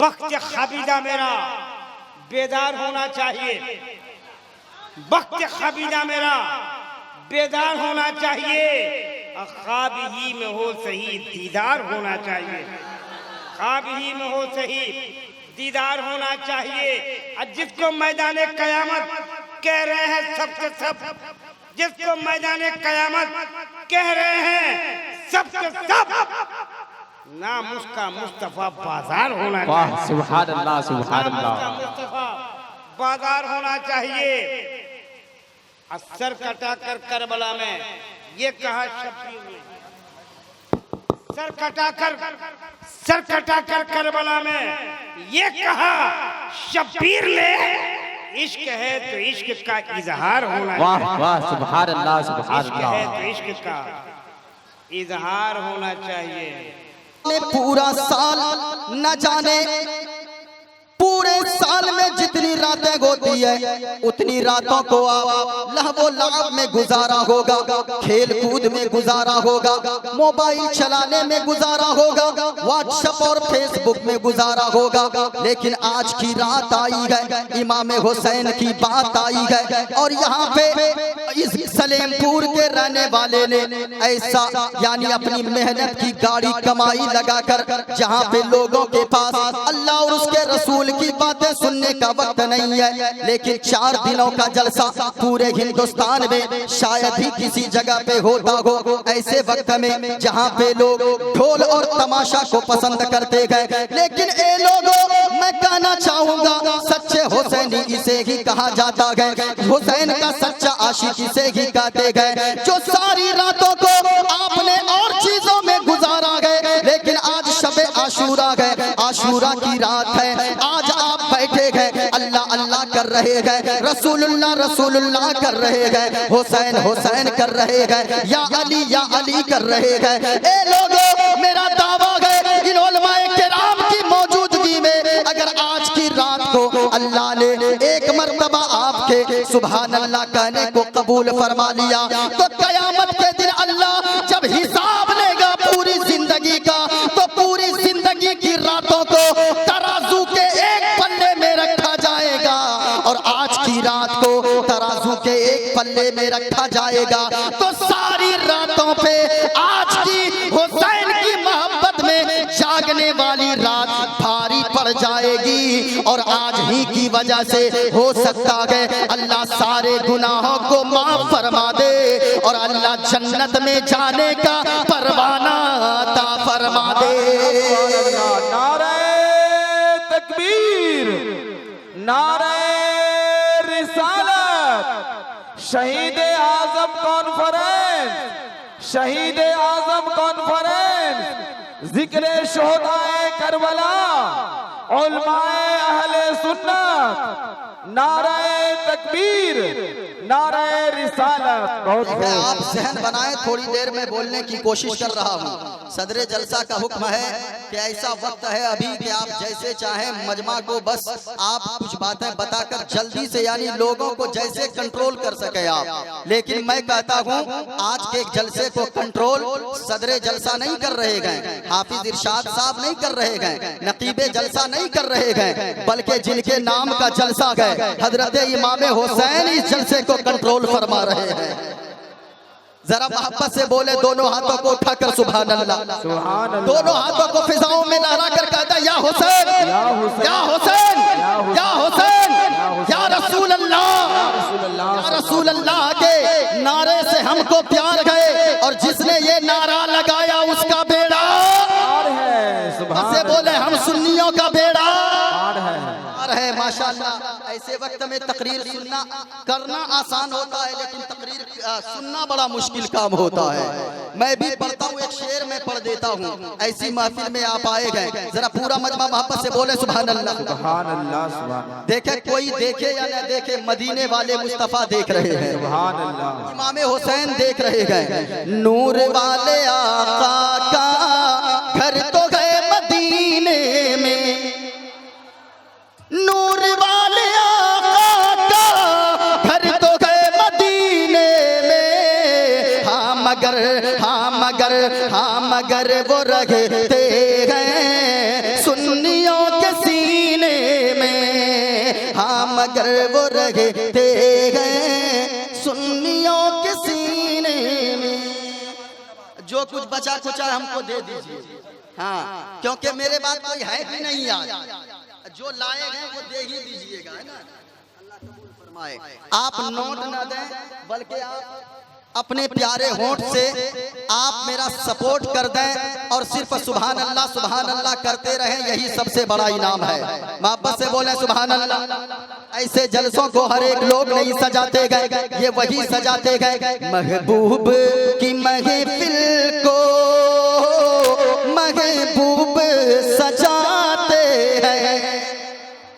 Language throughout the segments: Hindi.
वक्त खबीजा मेरा बेदार होना चाहिए, वक्त खबीजा मेरा बेदार होना चाहिए, ख्वाब ही में हो सही दीदार होना चाहिए, ख्वाब ही में हो सही दीदार होना चाहिए। और जिसको मैदाने कयामत कह रहे हैं सबके सब, जिसको मैदाने कयामत कह रहे हैं सबके सब, नाम उसका मुस्तफा बाजार होना चाहिए। सुभान अल्लाह, सुभान अल्लाह। मुस्तफा बाजार होना चाहिए। सर कटाकर करबला में ये कहा शब्बीर ने, सर कटाकर करबला में ये कहा शब्बीर ने, इश्क है तो इश्क का इजहार होना चाहिए। वाह वाह, सुभान अल्लाह, सुभान इश्क है अल्लाह। तो इश्क का इजहार होना चाहिए। पूरा साल न जाने पूरे साल में जितनी रातें होती है उतनी रातों को आप लहवो लाभ में गुजारा होगा, खेल कूद में गुजारा होगा, मोबाइल चलाने में गुजारा होगा, व्हाट्सएप और फेसबुक में गुजारा होगा। लेकिन आज की रात आई है, इमाम हुसैन की बात आई है, और यहाँ पे इस सलेमपुर के रहने वाले ने ऐसा यानी अपनी मेहनत की गाड़ी कमाई लगाकर, जहाँ पे लोगों के पास अल्लाह और उसके रसूल की बातें सुनने का वक्त नहीं है, लेकिन 4 दिनों का जलसा पूरे हिंदुस्तान में शायद ही किसी जगह पे होता हो। ऐसे वक्त में जहाँ पे लोग ढोल और तमाशा को पसंद करते गए, लेकिन ए लोगों मैं कहना चाहूंगा सच्चे हुसैनी इसे ही कहा जाता है, हुसैन का सच्चा आशिक इसे ही कहते गए, जो सारी रातों को आपने और चीजों में गुजारा गए, लेकिन आज शबे आशूरा गए, आशूरा की रात है, आज आप बैठे गए अल्लाह अल्लाह कर रहे गए, रसूलुल्लाह रसूलुल्लाह कर रहे गए, हुसैन हुसैन कर रहे गए, या अली कर रहे गए। ए लोगों मेरा दावा है इन उलमाए किराम की मौजूदगी में अगर आज की रात को अल्लाह ने एक मर्तबा आपके सुभान अल्लाह कहने को कबूल फरमा लिया, तो कयामत के दिन अल्लाह जब हिसाब लेगा पूरी जिंदगी का, तो पूरी जिंदगी की रातों को तराजू के एक पल्ले में रखा जाएगा, और आज की रात को तराजू के एक पल्ले में रखा जाएगा, तो सारी रातों पे आज की हुसैन की मोहब्बत में जागने वाली रात भारी पड़ जाएगी। और आज ही की वजह से हो सकता है अल्लाह सारे गुनाहों को माफ फरमा दे, और अल्लाह जन्नत में जाने का परवाना अता फरमा दे। नारे तकबीर, नारे रिसालत, शहीद आजम कॉन्फ्रेंस, शहीद आजम कॉन्फ्रेंस, जिक्र शोहदाए करबला, उलमाए अहले सुन्नत, नारे तकबीर, नारे रिसालत। बहुत आप जहन बनाए, थोड़ी देर में बोलने की कोशिश कर रहा हूँ। सदरे जलसा का हुक्म है कि ऐसा वक्त है अभी कि आप जैसे चाहें मजमा को बस आप कुछ बातें बताकर जल्दी से यानी लोगों को जैसे कंट्रोल कर सके आप, लेकिन मैं कहता हूँ आज के जलसे को कंट्रोल सदरे जलसा नहीं कर रहे गए, हाफिज इरशाद साहब नहीं कर रहे गए, नकीबे जलसा नहीं कर रहे गए, बल्कि जिनके नाम का जलसा गए हजरत इमाम हुसैन इस जलसे को कंट्रोल फरमा रहे हैं। जरा मोहब्बत से बोले, दोनों हाथों को उठाकर सुभान अल्लाह, सुभान अल्लाह, दोनों हाथों को फिजाओं में लहरा कर कहता या हुसैन या हुसैन, या हुसैन या हुसैन या रसूल अल्लाह, या रसूल अल्लाह के नारे से हमको प्यार गए, और जिसने ये नारा लगाया उसका बेड़ा पार है। सुभान से बोले हम सुन्नियों का बेड़ा पार है। है। माशाअल्लाह ऐसे वक्त में तकरीर सुनना करना आसान होता है, लेकिन तकरीर सुनना बड़ा मुश्किल काम होता है। मैं भी पढ़ता हूँ, एक शेर में पढ़ देता हूँ। ऐसी महफिल में आप आए गए, जरा पूरा मजमा मोहब्बत से बोले सुभान अल्लाह, सुभान अल्लाह, सुभान। देखे कोई देखे या न देखे, मदीने वाले मुस्तफा देख रहे हैं, सुभान अल्लाह। इमाम हुसैन देख रहे हैं। नूर वाले आका का घर तो गए मदीने में, नूर वाले आका का घर तो गए मदीने में, हाँ मगर वो रहते हैं सुन्नियों के मगर वो रहते हैं सुन्नियों के सीने में। जो कुछ बचा कुचा हमको दे दीजिए, हाँ, क्योंकि मेरे बात कोई है भी नहीं यार, जो लाए हैं वो दे ही दीजिएगा, है ना। अल्लाह कबूल फरमाए। आप नोट ना दें बल्कि आप अपने प्यारे होंठ से आप मेरा सपोर्ट कर दें और सिर्फ सुभान अल्लाह करते रहें, यही सबसे बड़ा इनाम है। मोहब्बत से बोले सुभान अल्लाह। ऐसे जलसों को हर एक लोग नहीं सजाते गए, ये वही सजाते गए। महबूब की महफिल को महबूब सजाते हैं।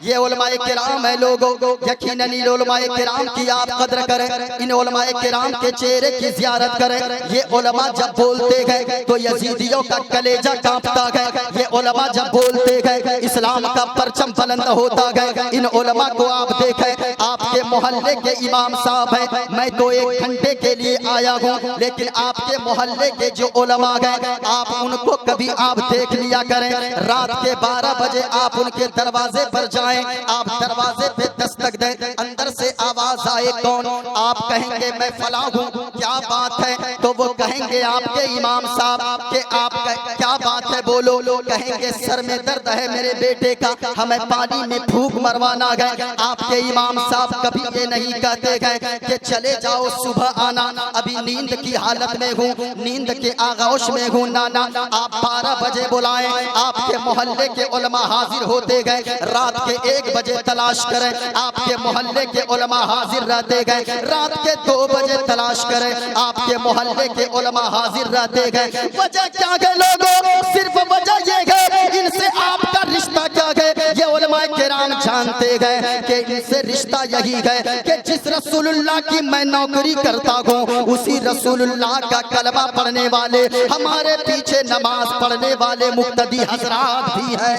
ये उलमाए किराम है लोगों, यकीनन इन उलमाए किराम की आप कद्र करें, इन उलमाए किराम के चेहरे की ज़ियारत करें। ये उलमा जब बोलते गए तो यजीदियों का कलेजा कांपता गया। ये उलमा जब बोलते गए इस्लाम का परचम बुलंद होता गया। इन उलमा को आप देखें, आपके मोहल्ले के इमाम साहब हैं। मैं तो 1 घंटे के लिए आया हूँ, लेकिन आपके मोहल्ले के जो उलमा गए आप उनको कभी आप देख लिया करें। रात के 12 बजे आप उनके दरवाजे पर जाएं, आप दरवाजे पे दस्तक दें, अंदर से आवाज आए कौन, आप कहेंगे मैं फला हूँ, क्या बात है, तो वो कहेंगे आपके इमाम साहब के आप क्या बात है बोलो। कहेंगे सर में दर्द है मेरे बेटे का, हमें पानी में फूंक मरवाना गए। आपके इमाम साहब कभी ये नहीं कहते गए कि चले जाओ सुबह आना, अभी नींद की हालत में हूँ, नींद के आगोश में हूँ। नाना आप 12 बजे बुलाएं, आपके मोहल्ले के उलमा हाजिर होते गए। रात के 1 बजे तलाश करें, आपके मोहल्ले के उलमा हाजिर रहते गए। रात के 2 बजे तलाश करें, आपके मोहल्ले के उलमा हाजिर रहते गए। वजह क्या है लोगों, सिर्फ वजह ये है इनसे आपका रिश्ता क्या है। ये उलमा किराम जानते गए कि इनसे रिश्ता यही है कि जिस रसूलुल्लाह की मैं नौकरी करता हूँ उसी रसूलुल्लाह का कलमा पढ़ने वाले, हमारे पीछे नमाज पढ़ने वाले मुक्तदी हजरात भी हैं।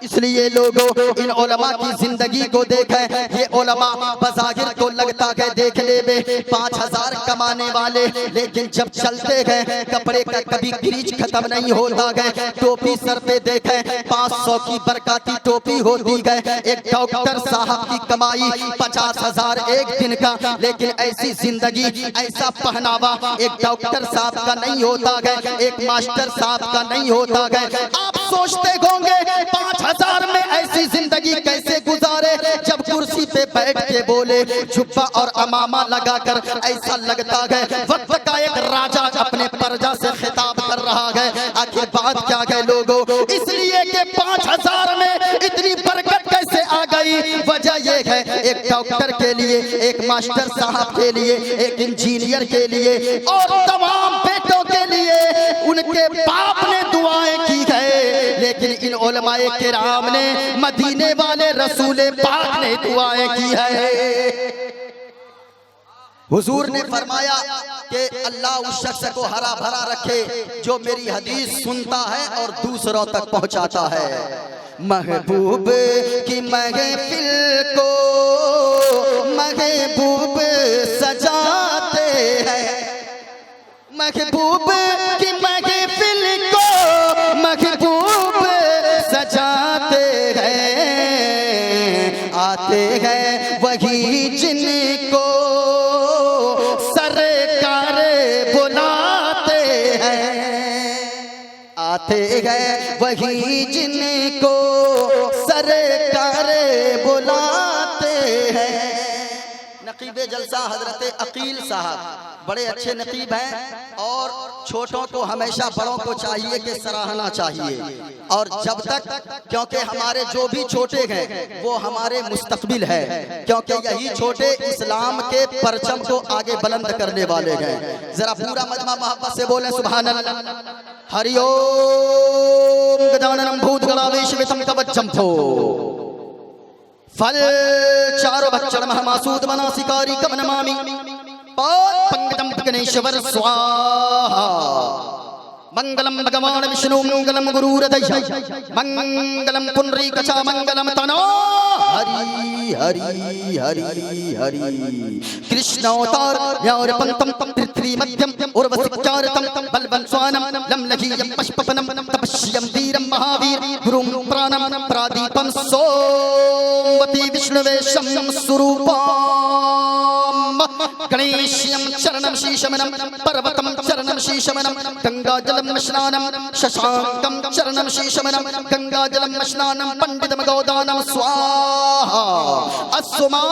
इसलिए लोगों इन उलमा की जिंदगी को देखें। ये उलमा बज़ाहिर को लगता है देखने में 5000 कमाने वाले, लेकिन जब चलते गए कपड़े का कभी क्रीज खत्म नहीं होता गए। टोपी सर पे देखें 500 की बरकाती टोपी होती गए। एक डॉक्टर साहब की कमाई 50,000 एक दिन का, लेकिन ऐसी जिंदगी ऐसा पहनावा एक डॉक्टर साहब का नहीं होता गए, एक मास्टर साहब का नहीं होता गए। आप सोचते होंगे 5000 में ऐसी जिंदगी कैसे गुजारे, जब कुर्सी पे बैठ के बोले जुब्बा और अमामा लगाकर ऐसा लगता है वक्त का एक राजा अपने प्रजा से खिताब कर रहा है। आखिर बात क्या है लोगों, इसलिए कि 5000 में इतनी बरकत कैसे आ गई। वजह यह है एक डॉक्टर के लिए, एक मास्टर साहब के लिए, एक इंजीनियर के लिए और तमाम बेटों के लिए उनके बाप ने दुआएं की है, लेकिन इन उलमाए किराम ने, मदीने वाले रसूल पाक ने दुआएं की है। हुजूर ने फरमाया कि अल्लाह उस शख्स को हरा भरा रखे जो मेरी हदीस सुनता है और दूसरों तक पहुंचाता है। महबूब की महफिल को महबूब सजाते हैं, महबूब की महफिल को महबूब सजाते हैं। आते हैं वही जिनको सरकार बुलाते हैं, आते हैं वही जिनको सरकार बुलाते हैं। नकीबे जलसा हजरत अकील साहब बड़े अच्छे नकीब हैं और छोटों को हमेशा बड़ों को चाहिए कि सराहना चाहिए। और जब तक, क्योंकि हमारे जो भी छोटे हैं वो हमारे मुस्तकबिल है, क्योंकि यही छोटे इस्लाम के परचम को आगे बुलंद करने वाले हैं। जरा पूरा मजमा मोहब्बत से बोले सुभान अल्लाह। हरि ओम गजाननम भूतगणाधीशवितम कवचम्भो फल चारो बच्चन महामासूद मनासिकारी कमनमामि पंकजम गणेश्वर स्वाहा। मंगलम भगवान विष्णु मंगलम गुरुरदैः मंगलम पुंडरीकचा मंगलम तनो हरि हरि हरि हरि कृष्ण अवतार व्यार पंतम पृथ्वी मध्यम उर्वशिचारतम बलवन् स्वानम लम लघीयम पशुपनम तपस्यम वीरम महावीर गुरुम प्राणम प्रादीपम सोमवती विष्णुवेशम स्वरूपम गणेश्यम चरणम शीशमनम पर्वतम चरणम शीशमनम गंगाजलम स्नानम शशांकम चरणम शीशमनम गंगाजलम स्नानम पंडितम गोदानम स्वाहा अस्मा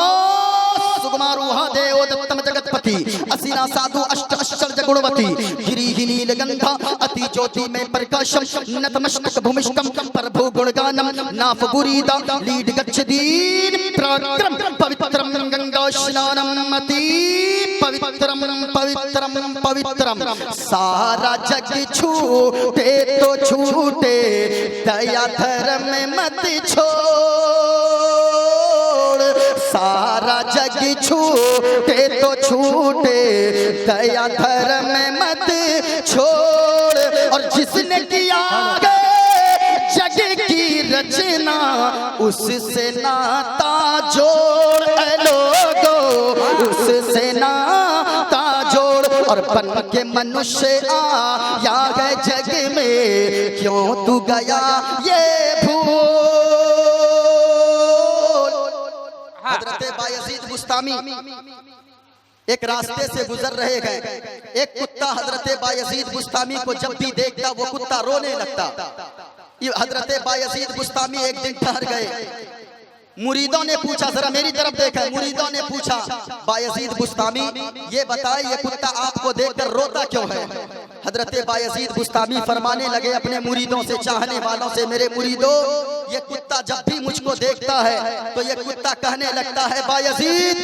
सुकुमारुहा देव दत्तम जगतपति असीना साधु अष्ट आश्चर्य गुणवती गिरिहि नीलगंधा अति ज्योति में प्रकाशम नतमस्तक भूमिष्ठम प्रभु गुणगानम नाफ गुरीदा लीड गच्छदीन पराक्रम पवित्रम गंगा स्नानम अति पवित्रम पवित्रम पवित्रम सारा जग छूटे तो छूटे दया धर्म मत छोड़ सारा जग छूटे तो छूटे दया धर्म मत छोड़ और जिसने किया जग की रचना उससे नाता जोड़ लोगो उससे नाता जोड़ और बन के मनुष्य आया गए जग में क्यों तू गया ये भूल। हजरत बायजीद बुस्तामी एक रास्ते से गुजर रहे गए। एक कुत्ता हजरत बायजीद बुस्तामी को जब भी देखता वो कुत्ता रोने लगता। हजरत बायजीद बुस्तामी एक दिन ठहर गए। मुरीदों ने पूछा, जरा मेरी तरफ देखा, मुरीदों ने पूछा बायजीद बुस्तामी ये बताए ये कुत्ता आपको देखकर रोता क्यों है। हजरत बायजीद बुस्तामी फरमाने लगे अपने मुरीदों से, चाहने वालों से, मेरे मुरीदों ये कुत्ता जब भी मुझको देखता है तो ये कुत्ता कहने लगता है बायजीद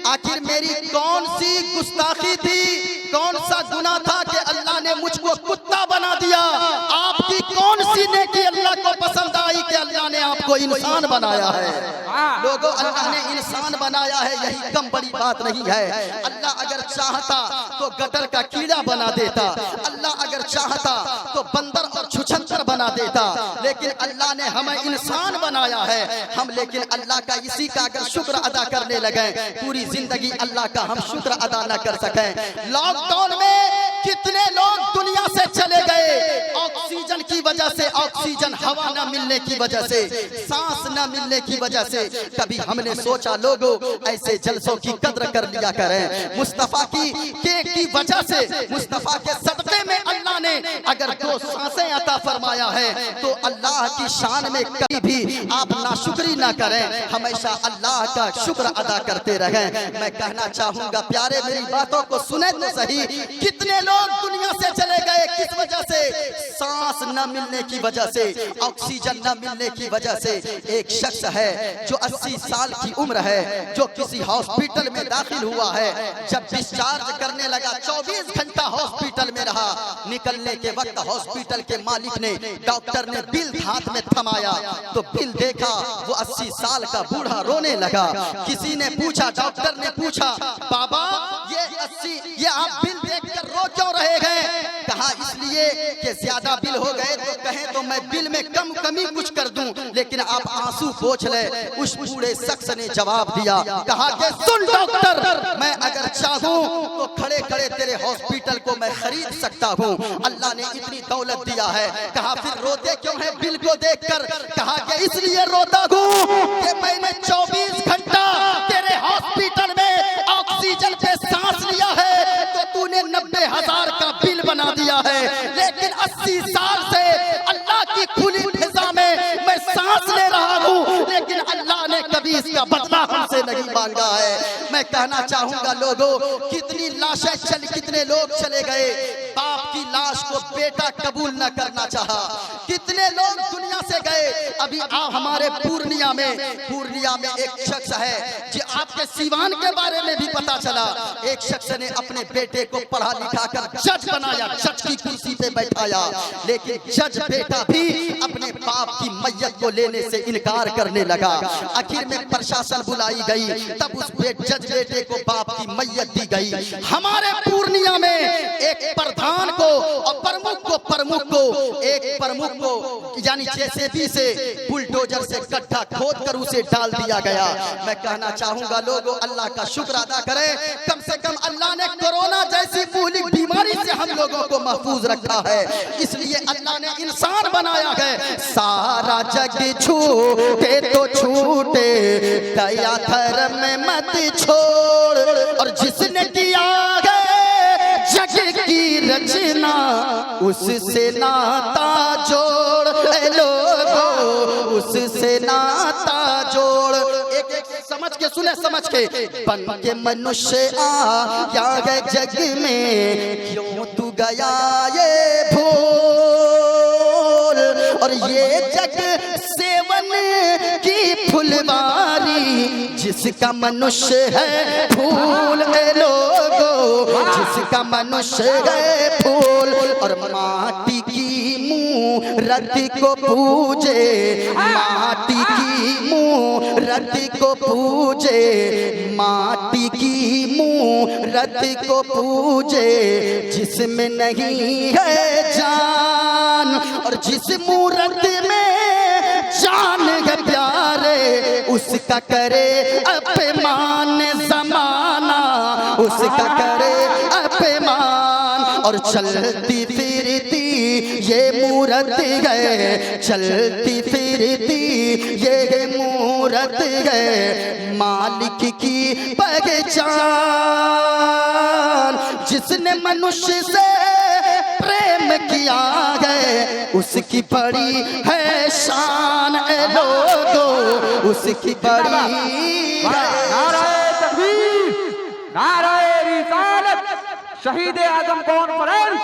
आखिर मेरी कौन सी गुस्ताखी थी, कौन सा गुनाह था कि अल्लाह ने मुझको कुत्ता बना दिया। आपकी कौन सी नेकी अल्लाह को पसंद आई कि अल्लाह ने आपको इंसान बनाया है। लोगों अल्लाह ने इंसान बनाया है यही कम बड़ी बात नहीं है। अल्लाह अगर चाहता तो गटर का कीड़ा बना देता, अल्लाह अगर चाहता तो बंदर और छुछंदर बना देता, लेकिन अल्लाह ने हमें इंसान बनाया है। हम लेकिन अल्लाह का इसी का अगर शुक्र अदा करने लगे पूरी जिंदगी अल्लाह का हम शुक्र अदा न कर सके। लॉकडाउन में कितने लोग दुनिया से चले गए ऑक्सीजन की वजह से, ऑक्सीजन हवा न मिलने की वजह से, सांस न मिलने की वजह से। कभी हमने सोचा लोगों ऐसे जलसों की कद्र कर लिया करें। मुस्तफा की वजह से, मुस्तफा के सदक़े में अल्लाह ने अगर 2 सांसें अता फरमाया है तो अल्लाह की शान में कभी भी आप नाशुक्री ना करें, हमेशा अल्लाह का शुक्र अदा करते रहें। मैं कहना चाहूंगा प्यारे मेरी बातों को सुने तो सही, कितने लोग दुनिया से चले गए किस वजह से, सांस न मिलने की वजह से, ऑक्सीजन न मिलने की वजह से। एक शख्स है जो 80 साल की उम्र है, जो किसी हॉस्पिटल में दाखिल हुआ है, जब डिस्चार्ज करने लगा 24 घंटा हॉस्पिटल में रहा। निकलने के वक्त हॉस्पिटल के मालिक ने, डॉक्टर ने बिल हाथ में थमाया तो बिल देखा वो 80 साल का बूढ़ा रोने लगा। किसी ने पूछा, डॉक्टर ने पूछा बाबा ये आप बिल देखकर रो क्यों रहे हैं। कहा इसलिए कि ज्यादा बिल हो गए तो कहें तो मैं बिल में कमी कुछ कर दूं, लेकिन आप आंसू पोंछ ले। उस बूढ़े शख्स ने जवाब दिया, कहा कि सुन डॉक्टर, मैं अगर चाहूं तो खड़े खड़े तेरे हॉस्पिटल को मैं खरीद सकता हूं, अल्लाह ने इतनी दौलत दिया है। कहा फिर रोते क्यों है बिल को देखकर। कहा कि इसलिए रोता हूं कि मैंने 24 घंटा तेरे हॉस्पिटल में ऑक्सीजन पे सांस लिया है तो तूने 90,000 का बिल बना दिया है, लेकिन 80 साल से अल्लाह की खुली फिजा में मैं सांस ले रहा हूं, लेकिन अल्लाह ने कभी इसका बदला हमसे नहीं मांगा है। मैं कहना चाहूंगा लोगों कितनी लाशें कितने लोग चले गए, बाप की लाश को बेटा कबूल न करना चाहा। कितने लोग दुनिया से गए अभी आप हमारे पूर्णिया में एक शख्स है जो आपके सीवान के बारे में भी पता चला। एक शख्स ने अपने बेटे को पढ़ा लिखा कर जज बनाया, जज की कुर्सी पे बैठाया, लेकिन जज बेटा भी अपने बाप की मैयत को लेने से इनकार करने लगा। आखिर में प्रशासन बुलाई गई, तब उस जज बेटे को बाप की मैयत दी गई। हमारे पूर्णिया में एक प्रधान को और प्रमुख को यानी जेसीबी से बुलडोजर से गड्ढा खोद कर उसे डाल दिया गया। मैं कहना चाहूंगा लोगों, अल्लाह का शुक्र अदा करें, कम से कम अल्लाह ने कोरोना जैसी भूली बीमारी से हम लोगों को महफूज रखा है। इसलिए अल्लाह ने इंसान बनाया है। सारा जग छूटे तो छूटे, दया धर्म मत छोड़, और जिसने किया है जग की रचना उससे नाता जोड़, लोगों उससे नाता जोड़। एक समझ के सुने, समझ के बन के मनुष्य आया है जग में, क्यों तू गया ये भूल, और ये जग सेवन की फुलवारी जिसका मनुष्य है फूल, लोगों जिसका मनुष्य है फूल, और माटी की मूरत को पूजे, माटी की मूरत को पूजे, माटी की मूरत को पूजे, जिसमें नहीं है जान, और जिस मूरत में जान है प्यारे उसका करे अपमान ज़माना, उसका करे अपमान। और चलती फिरती ये मूरत है, चलती फिरती ये मूरत है, मालिक की पहचान। जिसने मनुष्य से प्रेम किया है उसकी बड़ी है शान, लोगों उसकी बड़ी नाराए तकबीर, नाराए रिसालत, शहीद आजम कॉन्फ्रेंस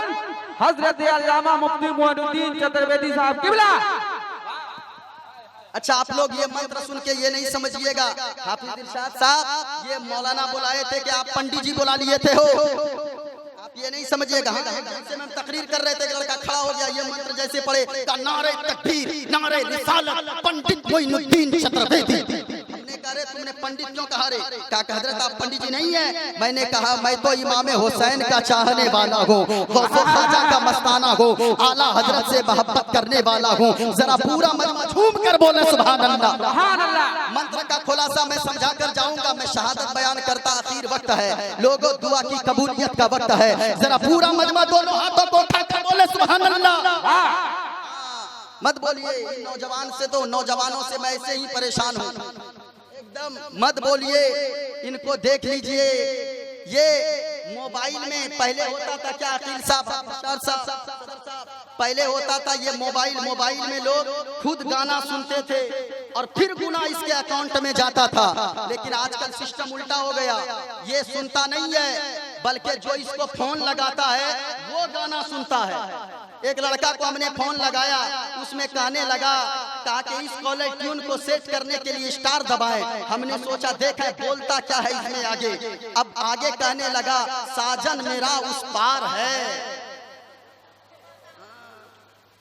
हजरत अल्लामा मुफ्ती मोइनुद्दीन चतुर्वेदी साहब किबला। अच्छा, आप लोग ये मंत्र सुन के ये नहीं समझिएगा हाफिज इरशाद साहब ये मौलाना बुलाए थे कि आप पंडित जी बुला लिए थे हो, आप ये नहीं समझिएगा। जैसे हम तकरीर कर रहे थे, एक लड़का खड़ा हो गया, ये मंत्र जैसे पढ़े का नारे तकबीर, नारे रिसालत, पंडित मोइनुद्दीन चतुर्वेदी। हमने कहा रे तुमने पंडित क्यों कहा रे? कहा हजरत आप पंडित जी नहीं है। मैंने कहा मैं तो इमाम हुसैन का चाहने वाला हूँ, गौसे खाजा का मस्ताना हूँ, आला हजरत से मोहब्बत करने वाला हूँ। जरा पूरा मजमा झूम कर बोले सुभान अल्लाह, सुभान अल्लाह। मंत्र का खुलासा मैं समझा कर जाऊंगा, मैं शहादत बयान करता आखिर वक्त है, लोगों दुआ की कबूलियत का वक्त है। जरा पूरा मजमा दोनों हाथों को उठाकर बोले सुभान अल्लाह। मत बोलिए नौजवान से, तो नौजवानों से मैं ऐसे ही परेशान हूँ, एकदम मत बोलिए, इनको देख लीजिए। ये मोबाइल में पहले होता था क्या अकील साहब, पहले होता था ये मोबाइल में लोग खुद गाना सुनते थे और फिर गुना इसके अकाउंट में जाता था। लेकिन आजकल सिस्टम उल्टा हो गया, ये सुनता नहीं है बल्कि जो इसको फोन लगाता है वो गाना सुनता है। एक लड़का को हमने फोन लगाया, उसमें कहने लगा ताकि इस कॉलर ट्यून को सेट करने के लिए स्टार दबाएं। हमने सोचा देखें बोलता क्या है इसमें आगे। अब आगे कहने लगा साजन मेरा उस पार है,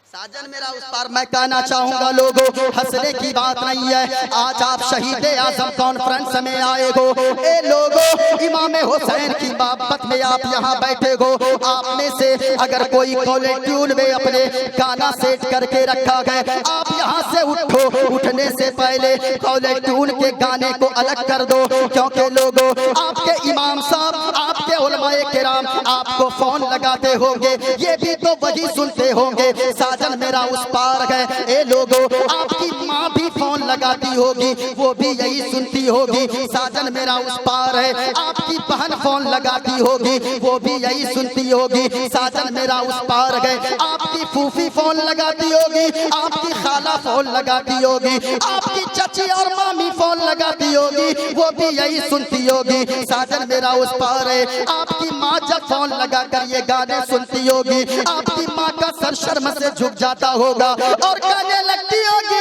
साजन मेरा उस पार। मैं कहना चाहूंगा लोगों हंसने की बात नहीं है, आज आप शहीद आजम कॉन्फ्रेंस में आए हो, ए लोगों इमाम हुसैन की मोहब्बत में आप यहाँ बैठे हो। आप में से अगर कोई कॉलर ट्यून में अपने गाना सेट करके रखा गया, आप यहाँ से उठो, उठने से पहले कॉलर ट्यून के गाने को अलग कर दो, क्योंकि लोगों आपके इमाम साहब आपके उलमाए किराम आपको फोन लगाते होंगे, ये भी तो वही सुनते होंगे साजन मेरा उस पार है। ए लोगों आपकी माँ भी फोन लगाती होगी, वो भी यही सुनती होगी साजन मेरा उस पार है। आपकी बहन फोन लगाती होगी, वो भी यही सुनती होगी साजन मेरा उस पार है। आपकी फूफी फोन लगाती होगी, आपकी खाला फोन लगाती होगी, आपकी चाची और मामी फोन लगाती होगी, वो भी यही सुनती होगी साजन मेरा उस पार है। आपकी माँ जब फोन लगाकर ये गाने सुनती होगी, आपकी माँ का सर शर्म से झुक जाता होगा और कहने लगती होगी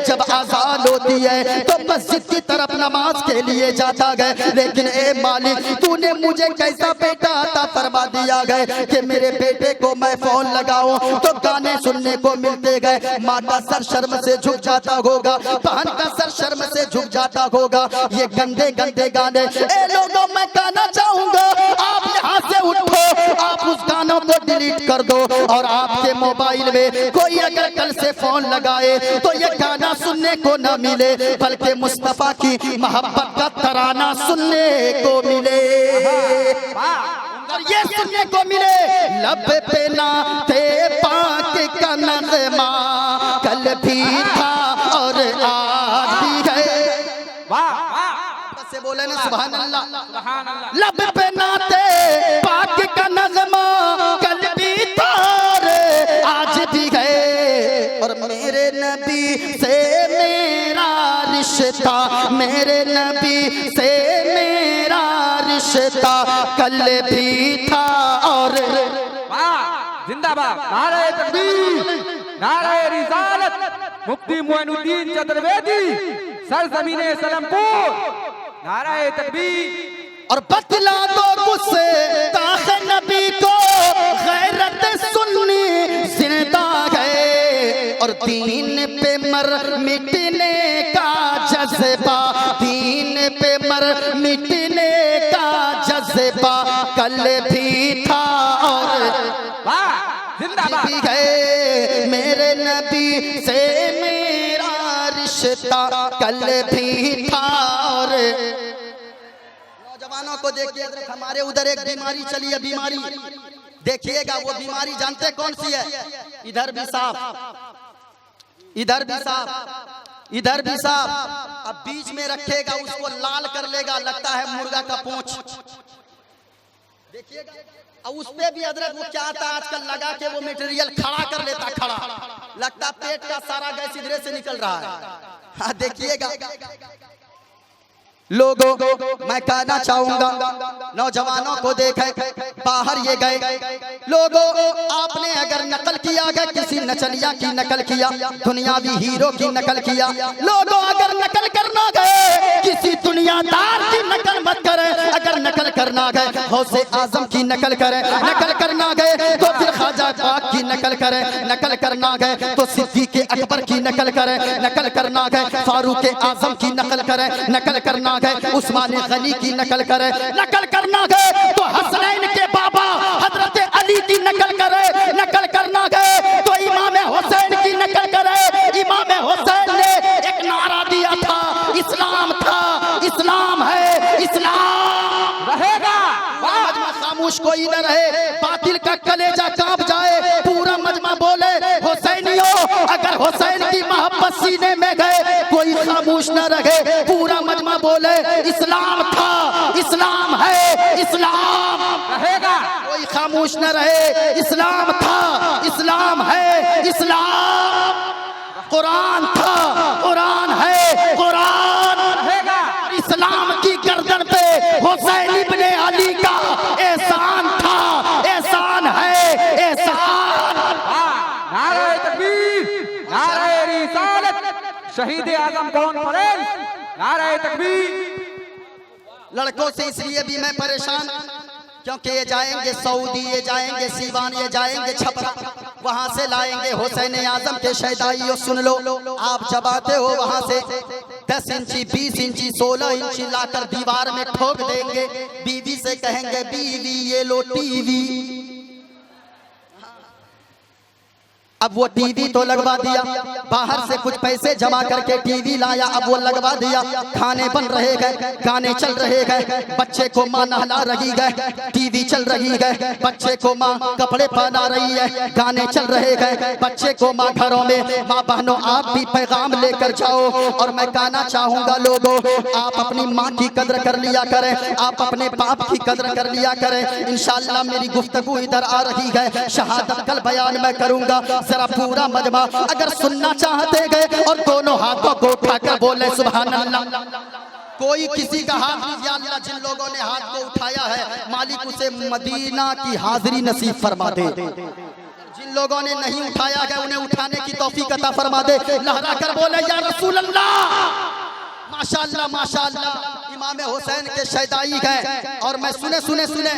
जब आजान होती है तो मस्जिद की तरफ नमाज के लिए जाता गए, लेकिन ए मालिक तूने मुझे कैसा बेटा अता फरमा दिया गए कि मेरे बेटे को मैं फोन लगाऊं तो गाने सुनने को मिलते गए। माँ का सर शर्म से झुक जाता होगा, बहन का सर शर्म से झुक जाता होगा। ये गंदे गंदे गाने, ए लोगों मैं गाना चाहूंगा, आप यहाँ से उठो, आप उस गानों को डिलीट कर दो और आपके मोबाइल में कोई अगर कल से फोन लगाए तो ये गाना सुनने को न मिले, बल्कि मुस्तफा की मोहब्बत का तराना सुनने को मिले और ये सुनने को मिले, लब पे नाते पाक का नगमा कल भी था और आज भी है। से बोले ना सुभान अल्लाह। लब पे नाते पाक का नगमा कल भी था और आज भी है, और मेरे नबी से मेरा रिश्ता, मेरे नबी से मेरा रिश्ता कल भी था और जिंदाबाद। नारे तकबीर, नारे रिसालत, मुफ्ती मोइनुद्दीन चतुर्वेदी, सरजमीने सलमपुर, नारे तकबीर। और बतला दो गुस्से ताक़े नबी को गैरत सुन्नी जिंदा है, और दीन पे मर मिटने का जज्बा, दीन पे मर मिटने का जज्बा कल भी था और जिंदाबाद भी है, मेरे नबी से मेरा रिश्ता कल भी था। और नौजवानों को देखिए, हमारे उधर एक बीमारी चली है, बीमारी देखिएगा, वो बीमारी जानते कौन सी है? इधर भी साफ, इधर भी साफ, इधर भी साफ, अब बीच में रखेगा उसको लाल कर लेगा, लगता है मुर्गा का पूंछ, देखिएगा। और उस पे भी अदरक वो क्या आता है आजकल लगा के वो मटेरियल खड़ा कर लेता, खड़ा लगता पेट का सारा गैस इधर से निकल रहा है। हाँ देखिएगा लोगों, मैं कहना चाहूंगा नौजवानों को देखें, बाहर ये गए लोगों, आपने अगर नकल किया गया, किसी नचलिया की नकल किया, दुनियावी हीरो की नकल किया, लोगों अगर नकल करना गए किसी दुनियादार की नकल मत करें, अगर नकल करना गए गौसे आजम की नकल करें, नकल करना गए तो फिर ख्वाजा पाक की नकल करें, नकल करना गए तो सिद्दीक़ अकबर की नकल करें, नकल करना गए फारूक आजम की नकल करें, नकल करना गए उस्मान गनी की नकल करे, नकल करना गए तो हसनैन के बाबा हजरत अली की नकल करे, नकल करना गए तो इमाम हुसैन की नकल करे। इमाम हुसैन ने एक नारा दिया था, इस्लाम था, इस्लाम है, इस्लाम रहेगा। मजमा खामोश कोई न रहे, बातिल का कलेजा कांप जाए, पूरा मजमा बोले हुसैनियों, अगर हुसैन की मोहब्बत सीने में गए कोई खामोश न रहे, पूरा मजमा बोले इस्लाम था, इस्लाम है, इस्लाम रहेगा, कोई खामोश न रहे, इस्लाम था, इस्लाम है, इस्लाम, कुरान था, कुरान है, कुरान रहेगा। इस्लाम की गर्दन पे हुसैन इब्ने अली का एहसान था, एहसान है, एहसान। नारे तकबीर, नारे रिसालत, शहीद आजम कॉन्फ्रेंस, नारे तकबीर। लड़कों से इसलिए भी मैं परेशान क्योंकि ये जाएंगे सऊदी, ये जाएंगे सीवान, ये जाएंगे छपरा, वहां से लाएंगे हुसैन आजम के शहदाइयों। सुन लो, आप जब आते हो वहां से 10 इंची 20 इंची 16 इंची लाकर दीवार में ठोक देंगे, बीवी से कहेंगे बीवी ये लो टीवी, अब वो टीवी तो लगवा दिया, बाहर से कुछ पैसे जमा करके टीवी लाया, अब वो लगवा दिया, खाने बन रहे गए, गाने चल रहे गए, बच्चे को माँ नहला रही गए, टीवी चल रही गए, बच्चे को माँ कपड़े पहना रही है, गाने चल रहे गए, बच्चे को माँ घरों में। माँ बहनों आप भी पैगाम लेकर जाओ, और मैं कहना चाहूंगा लोगों, आप अपनी माँ की कदर कर लिया करें, आप अपने बाप की कदर कर लिया करें। इंशाअल्लाह मेरी गुफ्तगू इधर आ रही है, शहादत कल बयान मैं करूंगा, जरा पूरा मजमा अगर सुनना चाहते गए और दोनों हाथों को उठाकर बोले सुभान अल्लाह। कोई किसी का हाथ लीजिए, अल्लाह जिन लोगों ने हाथ को उठाया है मालिक उसे मदीना की हाजिरी नसीब फरमा दे। जिन लोगों ने नहीं उठाया गया उन्हें उठाने की तौफीक अता फरमा दे। लहरा कर बोले या रसूल अल्लाह। माशाअल्लाह माशाअल्लाह। इमाम हुसैन के शैदाई गए और मैं सुने सुने सुने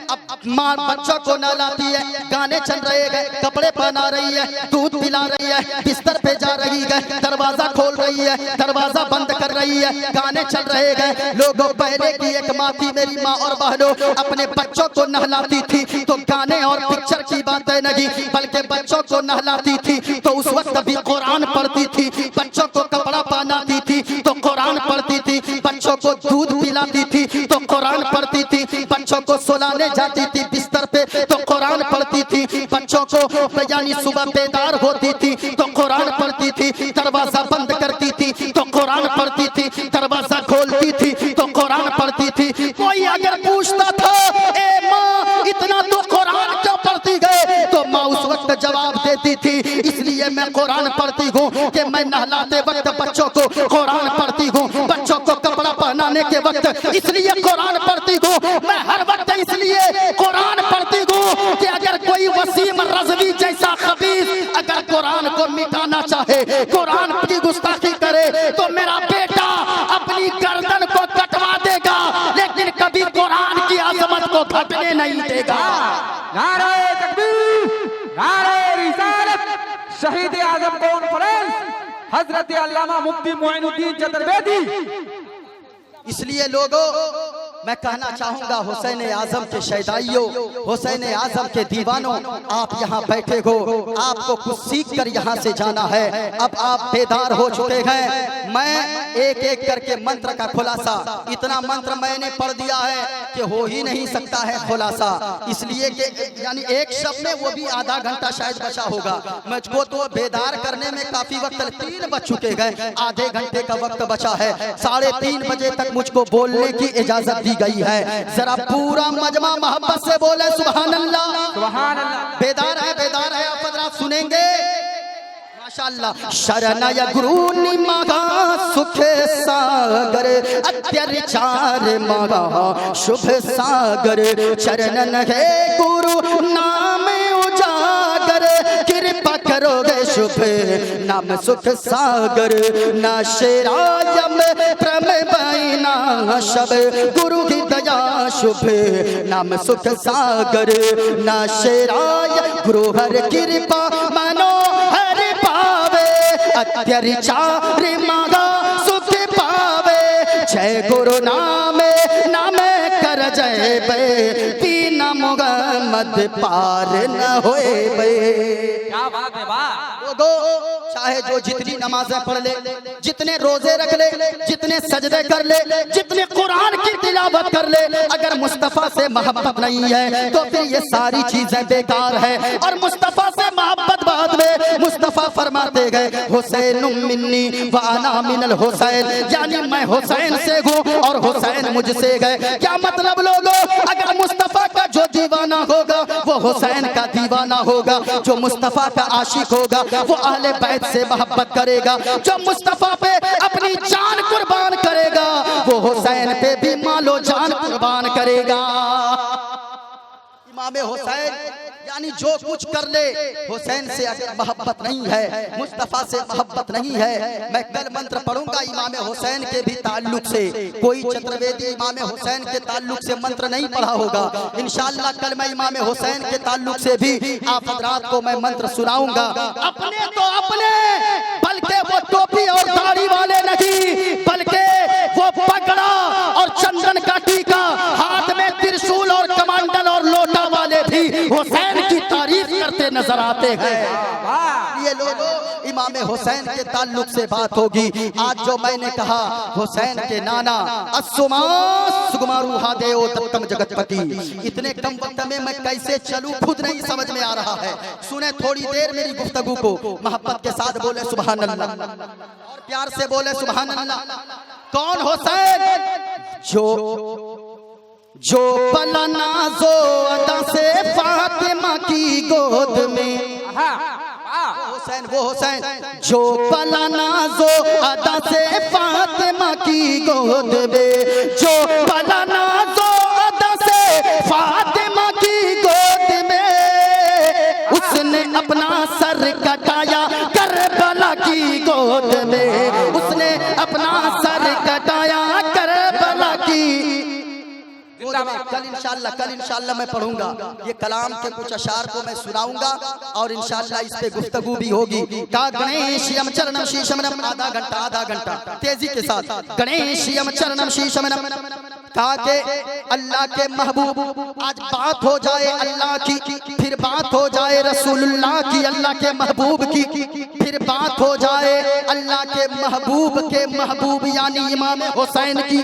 अब माँ बच्चों को नहलाती है, गाने चल रहे हैं, कपड़े पहना रही है, दूध पिला रही है, बिस्तर पे जा रही है, दरवाजा खोल रही है, दरवाजा बंद कर रही है, गाने चल रहे हैं। लोगों पहले की एक माँ थी, मेरी माँ और बहनों, अपने बच्चों को नहलाती थी तो गाने और पिक्चर की बातें नहीं, बल्कि बच्चों को नहलाती थी तो उस वक्त भी कुरान पढ़ती थी। बच्चों को कपड़ा पहनाती थी तो कुरान पढ़ती थी। बच्चों को दूध पिलाती थी तो कुरान पढ़ती थी। बच्चों को सुलाने जाती थी बिस्तर पे तो कुरान पढ़ती थी। बच्चों को यानी सुबह बेदार होती थी तो कुरान पढ़ती थी। दरवाजा बंद करती थी तो कुरान पढ़ती थी। दरवाजा खोलती थी तो कुरान पढ़ती थी। कोई अगर पूछता था ए माँ इतना तो कुरान क्यों पढ़ती गए, तो माँ उस वक्त जवाब देती थी इसलिए मैं कुरान पढ़ती हूँ कि मैं नहलाते वक्त बच्चों को कुरान पढ़ती हूँ, बच्चों को कपड़ा पहनाने के वक्त इसलिए कुरान पढ़ती हूँ, मैं हर वक्त इसलिए कुरान पढ़ती हूँ कि अगर कोई वसीम रज़वी जैसा खबीस अगर कुरान को मिटाना चाहे, कुरान की गुस्ताखी करे तो मेरा बेटा अपनी गर्दन को कटवा देगा, लेकिन कभी कुरान की अज़मत को घटने नहीं देगा। नारे तकबीर, नारे रिसालत, शहीद आजम कॉन्फ्रेंस हजरत अल्लामा मुफ्ती मोइनुद्दीन चतुर्वेदी। इसलिए लोगों मैं कहना चाहूंगा हुसैन आजम के शैदाइयों, हुसैन आजम के दीवानों, आप यहाँ बैठे हो, आपको कुछ सीख कर यहाँ से जाना है। अब आप बेदार हो चुके हैं। मैं एक एक करके मंत्र का खुलासा, इतना मंत्र मैंने पढ़ दिया है कि हो ही नहीं सकता है खुलासा, इसलिए कि यानी एक शब्द में वो भी आधा घंटा शायद बचा होगा। मुझको तो बेदार करने में काफी वक्त, 3 बज चुके गए, आधे घंटे का वक्त बचा है। 3:30 बजे तक मुझको बोलने की इजाजत दी गई है। जरा पूरा मजमा मोहब्बत से बोले सुभान अल्लाह, सुभान अल्लाह। बेदार है आप हजरात सुनेंगे माशाअल्लाह। शरणय गुरु निमागा सुख सागर, अत्याचार मागा शुभ सागर, चरणन है गुरु नाम उजागर, कृपा करोगे शुभ नाम सुख सागर, ना शेरायम प्रम बैना शब, गुरु की दया शुभ नाम सुख सागर, ना शेराय गुरु हर कृपा मनो हर पावे, अत्याचार मांगा सुख पावे, जय गुरु नाम नाम कर जय बे, बिना मुगमद पार न होए बे। क्या बात है, वाह। चाहे जो जितनी नमाजें पढ़ ले, जितने रोजे रख ले, जितने सजदे कर ले, जितने कुरान की तिलावत कर ले, अगर मुस्तफा से मोहब्बत नहीं है तो फिर ये सारी चीजें बेकार है। और मुस्तफा से मोहब्बत बाद में मुस्तफा फरमाते गए हुसैन मिन्नी व अना मिनल हुसैन, यानी मैं हुसैन से हूँ और हुसैन मुझसे गए। क्या मतलब लोगों, अगर मुस्तफा का जो दीवाना होगा वो हुसैन का दीवाना होगा, जो मुस्तफा का आशिक होगा वो अहले बैत से मोहब्बत करेगा, जो मुस्तफा पे अपनी जान कुर्बान करेगा वो हुसैन पे भी मालो जान कुर्बान करेगा। इमाम हुसैन यानी जो कुछ कर ले, हुसैन से अगर मोहब्बत नहीं है, मुस्तफा से मोहब्बत नहीं है। मैं कल मंत्र पढ़ूंगा इमाम हुसैन के भी ताल्लुक से, कोई चतुर्वेदी इमाम हुसैन के ताल्लुक से मंत्र नहीं पढ़ा होगा। इंशाअल्लाह कल मैं इमाम हुसैन के ताल्लुक से भी आप हजरात को मैं मंत्र सुनाऊंगा। अपने तो अपने, बल्कि वो टोपी और दाढ़ी वाले नहीं, बल्कि वो पगड़ा और चंदन का टीका, हाथ में त्रिशूल और कमंडल और लोटा वाले भी हुसैन की तारीफ करते नजर आते हैं। ये लोगों इमाम हुसैन के ताल्लुक से बात होगी। आज जो मैंने कहा हुसैन के नाना अस्सुमा सुगमारू हादेओ तत्तम जगतपति, इतने कम वक्त में मैं कैसे चलूं खुद नहीं समझ में आ रहा है। सुने थोड़ी देर मेरी गुफ्तगू को, मोहब्बत के साथ बोले सुभान अल्लाह और प्यार से बोले सुभान अल्लाह। कौन हुसैन? जो पला नाज़ो अदा से फातिमा की गोद में, वो हुसैन जो पला नाज़ो अदा से फातिमा की गोद में, जो पला नाज़ो अदा से फातिमा की गोद में, उसने अपना सर कटाया करबला की गोद में, उसने अपना सर कटाया करबला की। कल इंशाल्लाह मैं पढ़ूंगा ये कलाम के कुछ अशार को मैं सुनाऊंगा और इंशाल्लाह इस पे गुफ्तगू भी होगी। का गणेशयम चरणम शीशमनम, आधा घंटा तेजी के साथ। गणेशयम चरणम शीशमनम, कहा के अल्लाह के महबूब, आज बात हो जाए अल्लाह की, फिर बात हो जाए रसूलुल्लाह की, अल्लाह के महबूब की, फिर बात हो जाए अल्लाह के महबूब यानी इमाम हुसैन की।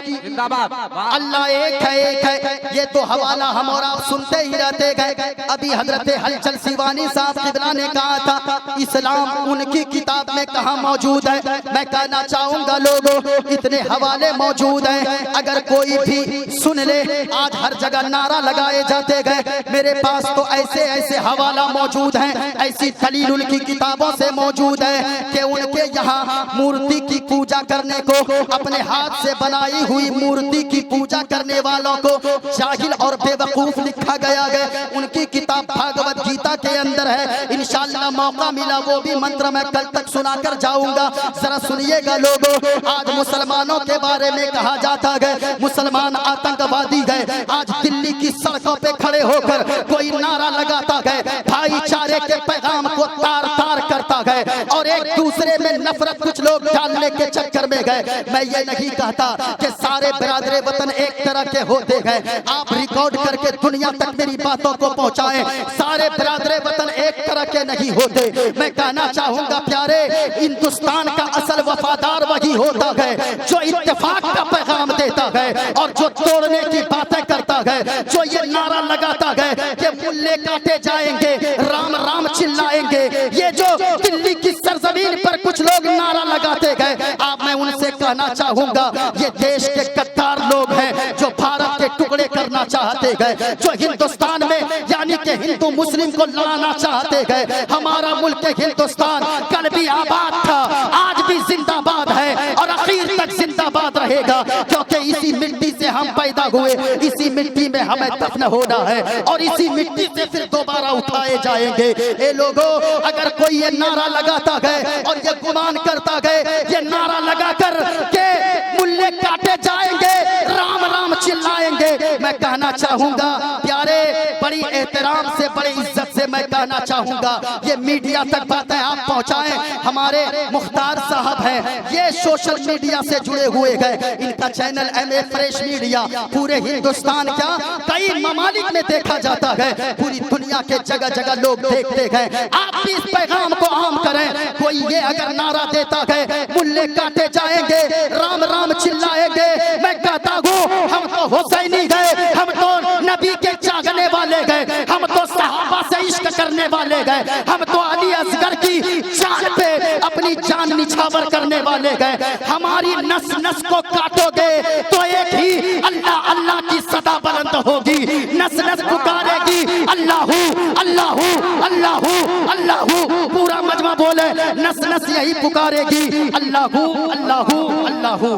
अल्लाह एक है, ये तो हवाला हम और आप सुनते ही रहते गए। अभी हजरत हलचल सिवानी साहब किबला ने कहा था इस्लाम उनकी किताब में कहाँ मौजूद है। मैं कहना चाहूंगा लोगों, इतने हवाले मौजूद हैं, अगर कोई भी सुन ले। आज हर जगह नारा लगाए जाते गए, मेरे पास तो ऐसे ऐसे हवाला मौजूद हैं, ऐसी दलील उनकी किताबों से मौजूद है कि उनके यहाँ मूर्ति की पूजा करने को, अपने हाथ से बनाई हुई मूर्ति की पूजा करने वालों को जाहिल और बेवकूफ लिखा गया है। उनकी किताब भागवत गीता के अंदर है। इंशाअल्लाह मौका मिला वो भी मंत्र मैं कल तक सुनाकर जाऊंगा। जरा सुनिएगा लोगों, आज मुसलमानों के बारे में कहा जाता है मुसलमान आतंकवादी गए। आज दिल्ली की सड़कों पे खड़े होकर कोई नारा लगाता है, भाईचारे के पैगाम को तार तार करता है और एक दूसरे में नफरत कुछ लोग डालने के चक्कर में गए। मैं ये नहीं कहता कि सारे बिरादरे वतन एक तरह के होते हैं, आप रिकॉर्ड करके दुनिया तक मेरी बातों को पहुंचाएं। सारे बिरादरे वतन एक तरह के नहीं होते। मैं कहना चाहूंगा प्यारे, हिंदुस्तान का असल वफादार वही होता है जो इत्तेफाक का पैगाम देता है और जो तोड़ने की बातें करता है, जो ये नारा लगाता है कि मुल्ले काटे जाएंगे, राम राम चिल्लाएंगे। ये जो दिल्ली की सरजमीन पर कुछ लोग नारा लगाते गए, आप मैं उनसे कहना चाहूंगा ये देश के गद्दार लोग हैं जो भारत के टुकड़े करना चाहते गए, जो हिंदुस्तान में यानी कि हिंदू मुस्लिम को लड़ाना चाहते गए। हमारा मुल्क हिंदुस्तान कल भी आबाद था, आज भी जिंदाबाद है और आखिर तक जिंदाबाद रहेगा, क्योंकि इसी मिट्टी से हम पैदा हुए, इसी मिट्टी में हमें दफन होना है और इसी मिट्टी से फिर दोबारा उठाए जाएंगे। ए लोगों, अगर कोई ये नारा लगाता है और ये गुमान करता है ये नारा लगाकर के मुल्ले काटे जाएंगे, राम राम चिल्लाएंगे, मैं कहना चाहूंगा प्यारे, बड़ी एहतराम से बड़ी इज्जत से मैं कहना चाहूंगा ये मीडिया तक बातें आप पहुंचाएं। हमारे मुख्तार साहब हैं, ये सोशल मीडिया से जुड़े हुए गए, इनका चैनल MA फ्रेश मीडिया पूरे हिंदुस्तान क्या कई ममालिक में देखा जाता है, पूरी दुनिया के जगह जगह लोग देखते हैं। आप भी इस पैगाम को आम करें। कोई ये अगर नारा देता है मुल्ले काटे जाएंगे, राम राम चिल्लाएंगे, मैं कहता हूँ हम तो हुसैनी गए, हम तो नबी के चाहने वाले गए, हम तो सहाबा से इश्क करने वाले गए, हम तो अली असगर की जान पे अपनी जान निछावर करने वाले गए। हमारी नस नस को काटोगे तो एक ही अल्लाह अल्लाह की सदा बुलंद होगी, नस नस पुकारेगी अल्लाहू अल्लाहू अल्लाहू अल्लाहू, पूरा मजमा बोले नस नस यही पुकारेगी अल्लाहू अल्लाहू अल्लाहू।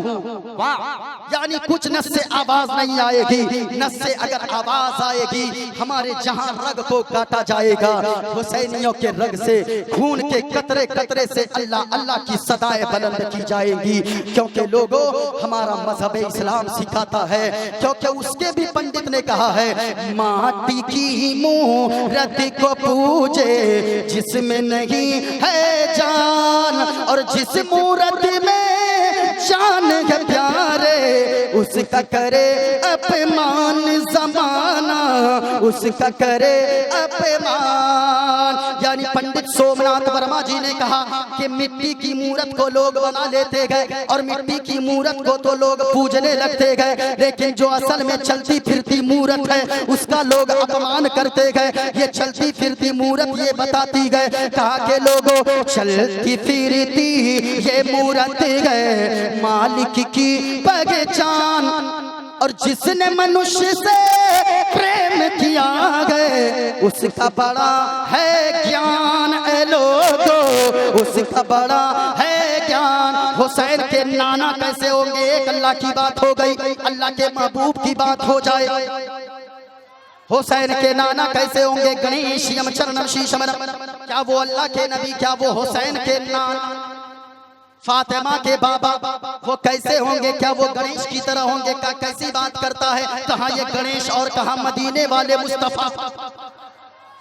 यानी कुछ नस से आवाज नहीं आएगी, नस से अगर आवाज आएगी हमारे जहां रग को काटा जाएगा, हुसैनियों के रग से खून के कतरे कतरे से अल्लाह अल्लाह की सदाएं बुलंद की जाएंगी। क्योंकि लोगों हमारा मजहब इस्लाम सिखाता है, क्योंकि उसके भी पंडित ने कहा है माटी की मूरत को पूजे जिसमें नहीं है जान, और जिस मूरत में जान है प्यारे उसका करे अपमान जमाना, उसका करे अपमान। यानी पंडित सोमनाथ वर्मा जी ने कहा कि मिट्टी की मूरत को लोग बना लेते गए और मिट्टी की मूरत को तो लोग पूजने लगते गए, लेकिन जो असल में चलती फिरती मूरत है उसका लोग अपमान करते गए। ये चलती फिरती मूरत ये बताती गए, कहा के लोगों चलती फिरती ये मूरत है मालिक की पहचान, और जिसने मनुष्य से प्रेम किया गए उसका बड़ा है ज्ञान। ए लोगों उसका बड़ा है ज्ञान। हुसैन के नाना कैसे होंगे? एक अल्लाह की बात हो गई, अल्लाह के महबूब की बात हो जाए हुसैन के नाना कैसे होंगे? गणेश यम चरणम शीशमनम। क्या वो अल्लाह के नबी, क्या वो हुसैन के नाना? फातिमा के बाबा वो कैसे होंगे? क्या वो गणेश की तरह होंगे? कैसी बात करता है? कहाँ ये गणेश और कहाँ मदीने वाले मुस्तफा?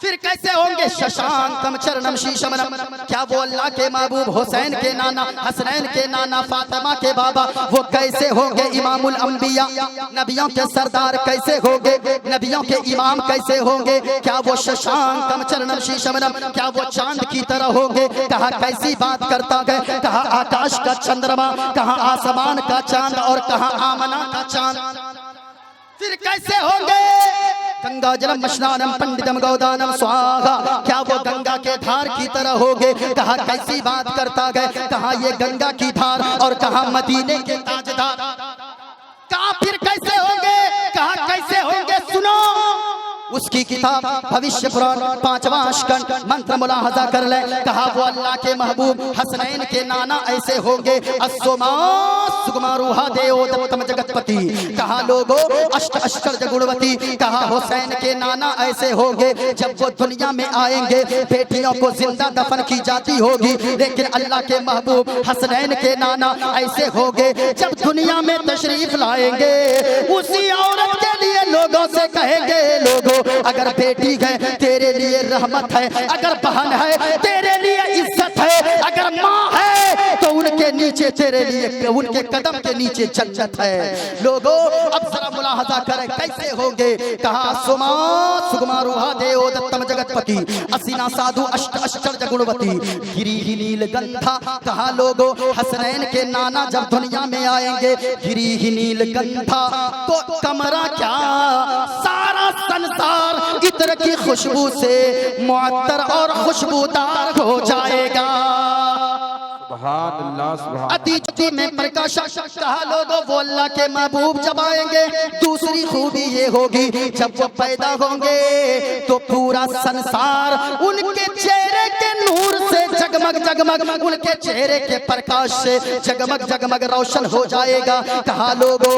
फिर कैसे होंगे? शशांकम चरणम शीशमनम। क्या वो अल्लाह के महबूब हुसैन के नाना, हसनैन के नाना, फातिमा के बाबा वो कैसे होंगे? इमामुल अंबिया, नबियों के सरदार कैसे होंगे? नबियों के इमाम कैसे होंगे? क्या वो शशांकम चरणम शीशमनम? क्या वो चांद की तरह होंगे? कहा कैसी बात करता है? कहा आकाश का चंद्रमा, कहा आसमान का चांद और कहा आमना का चांद। फिर कैसे होंगे? गंगा जलम स्नानम पंडितम गौदानम स्वाहा। क्या वो गंगा के धार की तरह होंगे? कहा कैसी बात करता है? कहा ये गंगा की धार और कहा मदीने के ताजदार। कहा फिर कैसे होंगे? कहा कैसे होंगे? सुनो उसकी किताब भविष्य पुराण 5वां स्कंद मंत्र मुलाहजा कर ले। कहा वो अल्लाह के महबूब हसनैन के नाना ऐसे होंगे। अस्सोमा सुगमा रूहा देवोत्तम जगतपति। कहा लोगो अष्ट अष्टर्ज गुणवती। कहा हुसैन के नाना ऐसे होंगे। जब वो दुनिया में आएंगे बेटियों को जिंदा दफन की जाती होगी, लेकिन अल्लाह के महबूब हसनैन के नाना ऐसे होंगे। जब दुनिया में तशरीफ लाएंगे उसी औरत के लिए लोगों से कहेंगे, लोगों अगर बेटी है तेरे लिए रहमत है, अगर बहन है तेरे लिए इज्जत है, अगर माँ है तो उनके नीचे तेरे लिए, उनके कदम के नीचे जन्नत है। लोगों अब जरा मुलाहजा करें कैसे होंगे। कहा सुमा सुगमा रूहा देवोत्तम जगतपति। असीना साधु अष्ट अष्टर्ज गुणवती। गिरी ही नील गंधा। कहा लोगों हसनैन के नाना जब दुनिया में आएंगे गिरी ही नील गंधा, तो कमरा क्या सारा संसार इत्र की खुशबू से मुअत्तर और खुशबूदार हो जाएगा। सुभान अल्लाह, सुभान। अतीत में प्रकाश। कहा लोगों वो अल्लाह के महबूब जब आएंगे दूसरी खूबी ये होगी, जब वो पैदा होंगे तो पूरा संसार उनके चेहरे के नूर से जगमग जगमग, उनके चेहरे के प्रकाश से जगमग जगमग रोशन हो जाएगा। कहा लोगों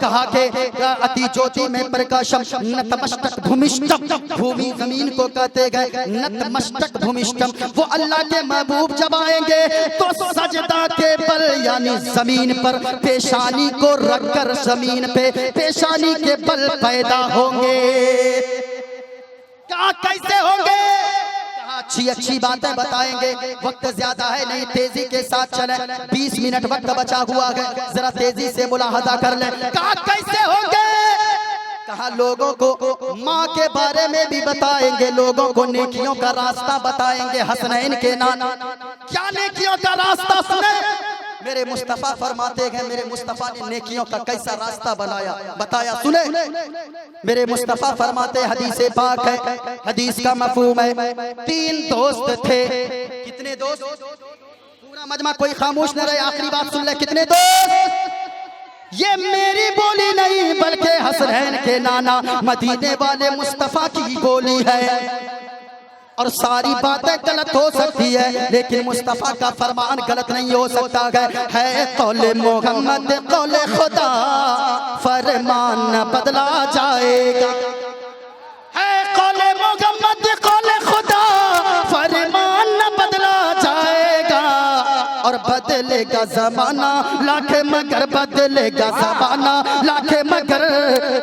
कहा के अति ज्योति में प्रकाशम नतमस्तक भूमिष्ठम। भूमि जमीन को कहते गए नतमस्तक भूमिष्ठम। वो अल्लाह के महबूब जब आएंगे तो सजदा के बल यानी जमीन पर पेशानी को रखकर जमीन पे पेशानी के बल पैदा होंगे। क्या कैसे होंगे? अच्छी अच्छी बातें बताएंगे। वक्त ज्यादा है नहीं, तेजी के साथ चले। 20 मिनट वक्त बचा हुआ है, जरा तेजी से मुलाहजा कर ले। क्या कैसे होंगे? कहा लोगों को माँ के बारे में भी बताएंगे, लोगों को नेकियों का रास्ता बताएंगे। हसनैन के नाना क्या नेकियों का रास्ता सुने? मेरे मुस्तफा फरमाते हैं, मेरे मुस्तफा ने नेकियों का कैसा रास्ता बनाया बताया, सुने। मेरे मुस्तफा फरमाते हदीस पाक है, हदीस का मफहूम है। 3 दोस्त थे। कितने दोस्त? पूरा मजमा कोई खामोश न रहे, आखिरी बात सुन ले। कितने दोस्त? ये मेरी बोली नहीं बल्कि हसनैन के नाना मदीने वाले मुस्तफा की बोली है। और सारी बातें गलत हो सकती है लेकिन मुस्तफा का फरमान गलत नहीं हो सकता है। कौले मोहम्मद कौले खुदा फरमान न बदला जाएगा। है कौले मोहम्मद कौले खुदा फरमान न बदला जाएगा। और बदलेगा जमाना लाखे मगर बदलेगा जमाना लाखे मगर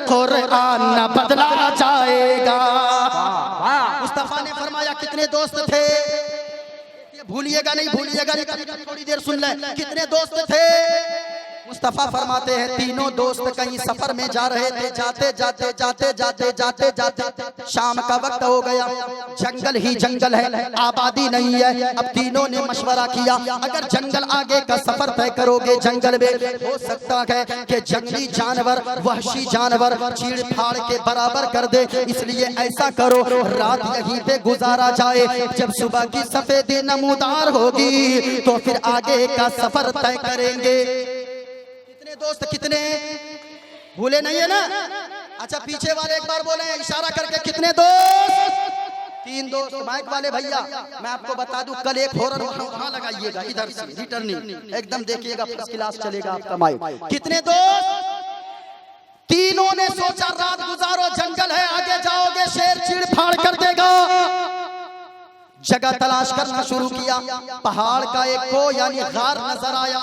कुरान न बदला जाएगा। मुस्तफा ने फरमाया कितने दोस्त थे? ये भूलिएगा नहीं, भूलिएगा नहीं, थोड़ी देर सुन ले। कितने दोस्त थे? मुस्तफा फरमाते हैं 3 दोस्त कहीं सफर में जा रहे थे। जाते जाते जाते जाते जाते जाते शाम का वक्त हो गया। जंगल ही जंगल है, आबादी नहीं है। अब तीनों ने मशवरा किया अगर जंगल आगे का सफर तय करोगे जंगल में हो सकता है कि जंगली जानवर वहशी जानवर चीड़ फाड़ के बराबर कर दे, इसलिए ऐसा करो रात यहीं पे गुजारा जाए। जब सुबह की सफेदी नमूदार होगी तो फिर आगे का सफर तय करेंगे। दोस्त कितने? भूले नहीं है ना? अच्छा पीछे वाले एक बार बोले इशारा करके, कितने दोस्त? 3 दोस्त। माइक वाले भैया मैं आपको बता दूं कल एक हॉरर वहां लगाइएगा, इधर से रिटर्निंग एकदम देखिएगा, फर्स्ट क्लास चलेगा आपका माइक। कितने दोस्त? तीनों ने सोचा रात गुजारो, जंगल है, आगे जाओगे शेर चीड़ फाड़ कर देगा। जगह तलाश करना शुरू किया, पहाड़ का एक को यानी गार नजर आया,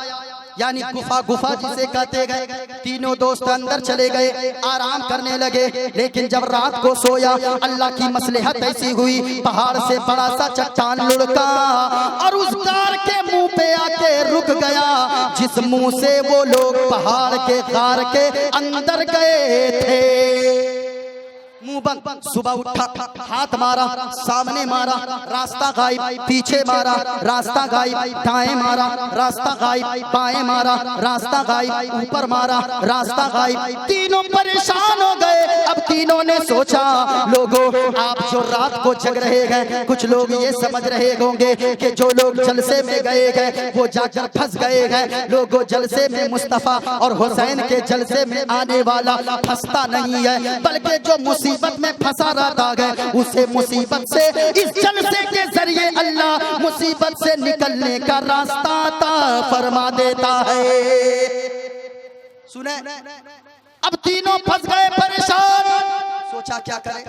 यानी गुफा, गुफा जिसे कहते गए। तीनों दोस्त अंदर चले गए, आराम करने लगे। लेकिन जब रात को सोया, अल्लाह की मसलहत ऐसी हुई, पहाड़ से बड़ा सा चट्टान लुढ़का और उस गार के मुंह पे आके रुक गया, जिस मुंह से वो लोग पहाड़ के गार के अंदर गए थे। मुंह बंद। सुबह उठा, हाथ मारा, सामने मारा, रास्ता गायब, पीछे मारा, रास्ता गायब, दाएं मारा, रास्ता गायब, बाएं मारा, रास्ता गायब, ऊपर मारा, रास्ता गायब। तीनों परेशान हो गए। अब तीनों ने सोचा, लोगों आप जो रात को जग रहे हैं, कुछ लोग ये समझ रहे होंगे कि जो लोग जलसे में गए गए वो जाकर फंस गए हैं। लोगों, जलसे में मुस्तफा और हुसैन के जलसे में आने वाला फंसता नहीं है, बल्कि जो मुसीबत में फंसा रहता है उसे मुसीबत से इस जलसे के जरिए अल्लाह मुसीबत से निकलने का रास्ता अता फरमा देता है। सुने, अब तीनों फंस गए, परेशान। सोचा क्या करें।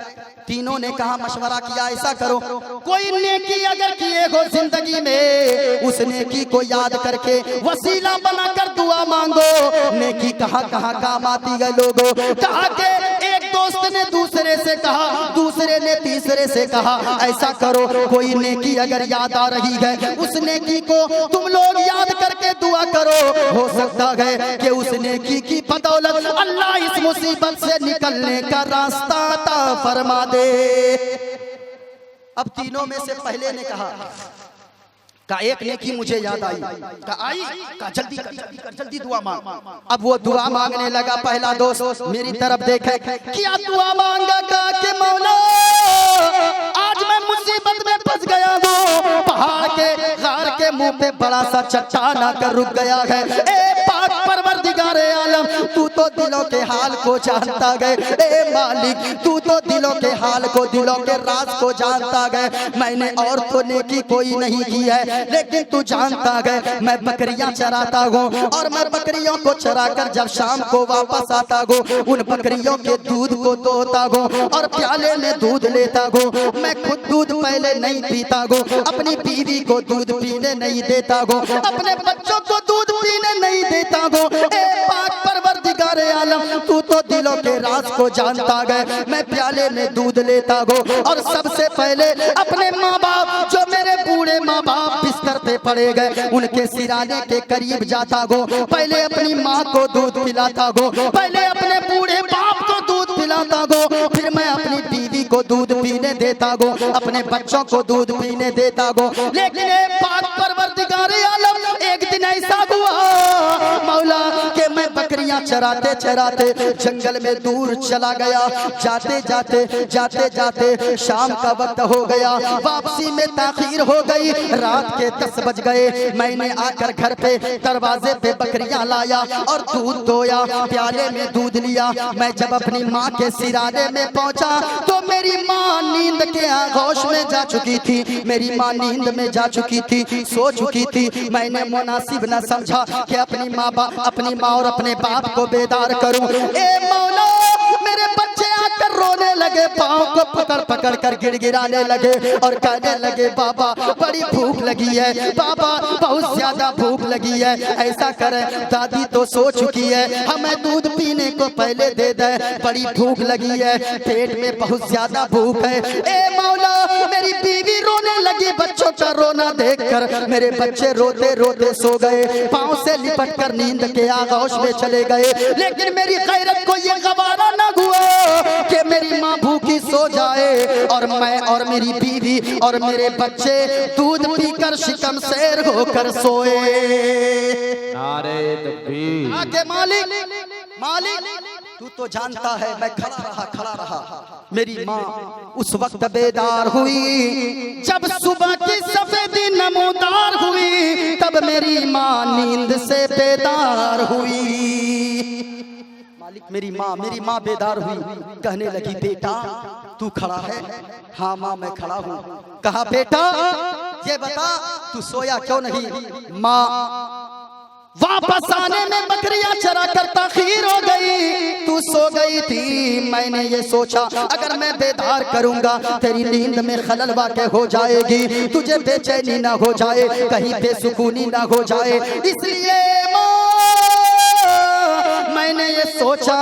तीनों ने कहा, मशवरा किया, ऐसा करो, कोई नेकी अगर किए हो जिंदगी में, उस नेकी को याद करके वसीला बनाकर दुआ मांगो। नेकी कहाँ कहाँ काम आती है लोगों। कहा कि एक दोस्त ने दूसरे से कहा, दूसरे ने तीसरे से कहा, ऐसा करो, कोई नेकी अगर याद आ रही है, उस नेकी को तुम लोग याद करके दुआ करो। हो सकता है कि उस नेकी की बदौलत अल्लाह इस मुसीबत से निकलने का रास्ता अता फरमा दे। अब तीनों में से पहले ने कहा एक नेकी मुझे याद आई। जल्दी कर, जल्दी कर, जल्दी दुआ मांग। अब वो दुआ मांगने लगा। पहला दोस्त मेरी तरफ देखे, क्या दुआ मांगा? कहा कि मौला, आज मैं मुसीबत में फंस गया हूँ, पहाड़ के गार के मुंह पे बड़ा सा चट्टान आकर रुक गया है। ए पाक परवरदिगारे आलम, तू तो दिलों के हाल को जानता है। ए मालिक, तू तो दिलों के हाल को, दिलों के राज को जानता है। मैंने और तो नेकी कोई नहीं की है, लेकिन तू जानता है मैं बकरियां चराता हूँ, और मैं बकरियों को चराकर जब शाम को वापस आता हूँ, उन बकरियों के दूध को धोता हूँ और प्याले में दूध लेता हूँ। मैं खुद दूध पहले नहीं पीता हूँ, अपनी बीवी को दूध पीने नहीं देता हूँ, अपने बच्चों को दूध पीने नहीं देता हूँ। ए पाक परवरदिगारे आलम, तू तो दिलों के राज को जानता है। मैं प्याले में दूध लेता हूँ और सबसे पहले अपने माँ बाप, जो मेरे बूढ़े माँ बाप बिस्तर पे पड़े गए, उनके सिराने के करीब जाता हूँ। पहले अपनी माँ को दूध पिलाता हूँ, पहले अपने बूढ़े बाप को दूध पिलाता हूँ, फिर मैं अपनी बीवी को दूध पीने देता हूँ, अपने बच्चों को दूध पीने देता हूँ। लेकिन पाक परवरदिगारे आलम, एक दिन ऐसा हुआ मौला कि मैं बकरियां चराते चराते जंगल में दूर चला गया। जाते जाते जाते जाते शाम का वक्त हो गया, वापसी में ताखीर हो गई, रात के 10 बज गए। मैंने आकर घर पे दरवाजे पे बकरियां लाया और दूध दोया, प्याले में दूध लिया। मैं जब अपनी माँ के सिराने में पहुंचा तो मेरी माँ नींद के आगोश में जा चुकी थी। मेरी माँ नींद में जा चुकी थी, सो चुकी थी। मैंने मुनासिब न समझा कि अपनी माँ और अपने बाप को बेदार करूं। ए मौला, मेरे बच्चे आकर रोने लगे, पाँव को पकड़ पकड़ कर गिड़गिड़ाने लगे और कहने लगे, बाबा बड़ी भूख लगी है, बाबा बहुत ज्यादा भूख लगी है, ऐसा करे, दादी तो सो चुकी है, हमें दूध पीने को पहले दे दे, बड़ी भूख लगी है, पेट में बहुत ज्यादा भूख है। ए मौला, मेरी बीवी रोने लगी, बच्चों का रोना देखकर मेरे बच्चे रोते रोते सो गए, पाँव से लिपट कर नींद के आगोश में चले गए। लेकिन मेरी गैरत को ये गवारा न हुआ कि मेरी माँ भूखी सो जाए और मैं और मेरी बीवी और मेरे बच्चे दूध पीकर शिकम शेर होकर सोए। नारे तकबीर। आगे मालिक तू तो जानता है मैं खड़ा रहा। मेरी माँ उस वक्त बेदार हुई जब सुबह की सफेदी नमूदार हुई, तब मेरी माँ नींद से बेदार हुई। मालिक, मेरी माँ बेदार हुई, कहने लगी, बेटा तू खड़ा है? हाँ माँ मैं खड़ा हूँ। कहा, बेटा ये बता तू सोया क्यों नहीं? माँ वापस आने में बकरियां चरा कर ताखीर हो गई, तू सो गई थी। मैंने ये सोचा अगर मैं बेदार करूंगा तेरी नींद में खलल वाक़ हो जाएगी, तुझे बेचैनी ना हो जाए, कहीं बेसुकूनी ना हो जाए, इसलिए मैंने ये सोचा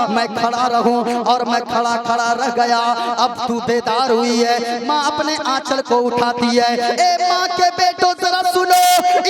मैं खड़ा रहूं और मैं खड़ा खड़ा रह गया। अब तू बेदार हुई है, माँ अपने आंचल को उठाती है। ए माँ के बेटो जरा सुनो,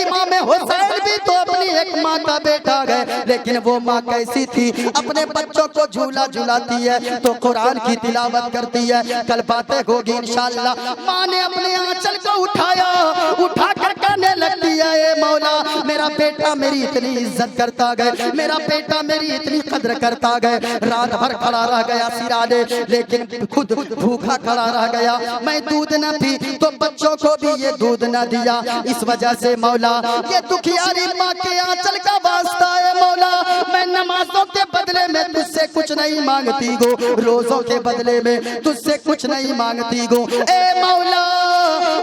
इमाम हुसैन भी तो अपनी एक माँ का बेटा है, लेकिन वो माँ कैसी थी, अपने बच्चों को झूला झुलाती है तो कुरान की तिलावत करती है। कल बातें होगी इंशाअल्लाह। माँ ने अपने आंचल को उठाया, उठा कर कहने लगती है ए मौला मेरा बेटा मेरी इतनी इज्जत करता गया, मेरा बेटा मेरी इतनी कद्र करता गया, रात भर खड़ा रह गया सिराने, लेकिन खुद भूखा खड़ा रह गया। मैं दूध न पी तो बच्चों को भी ये दूध न दिया, इस वजह से मौला ये दुखियारी माँ के आंचल का वास्ता है मौला, मैं नमाजों के बदले में तुझसे कुछ नहीं मांगती गो, रोजों के बदले में तुझसे कुछ नहीं मांगती गो। ए मौला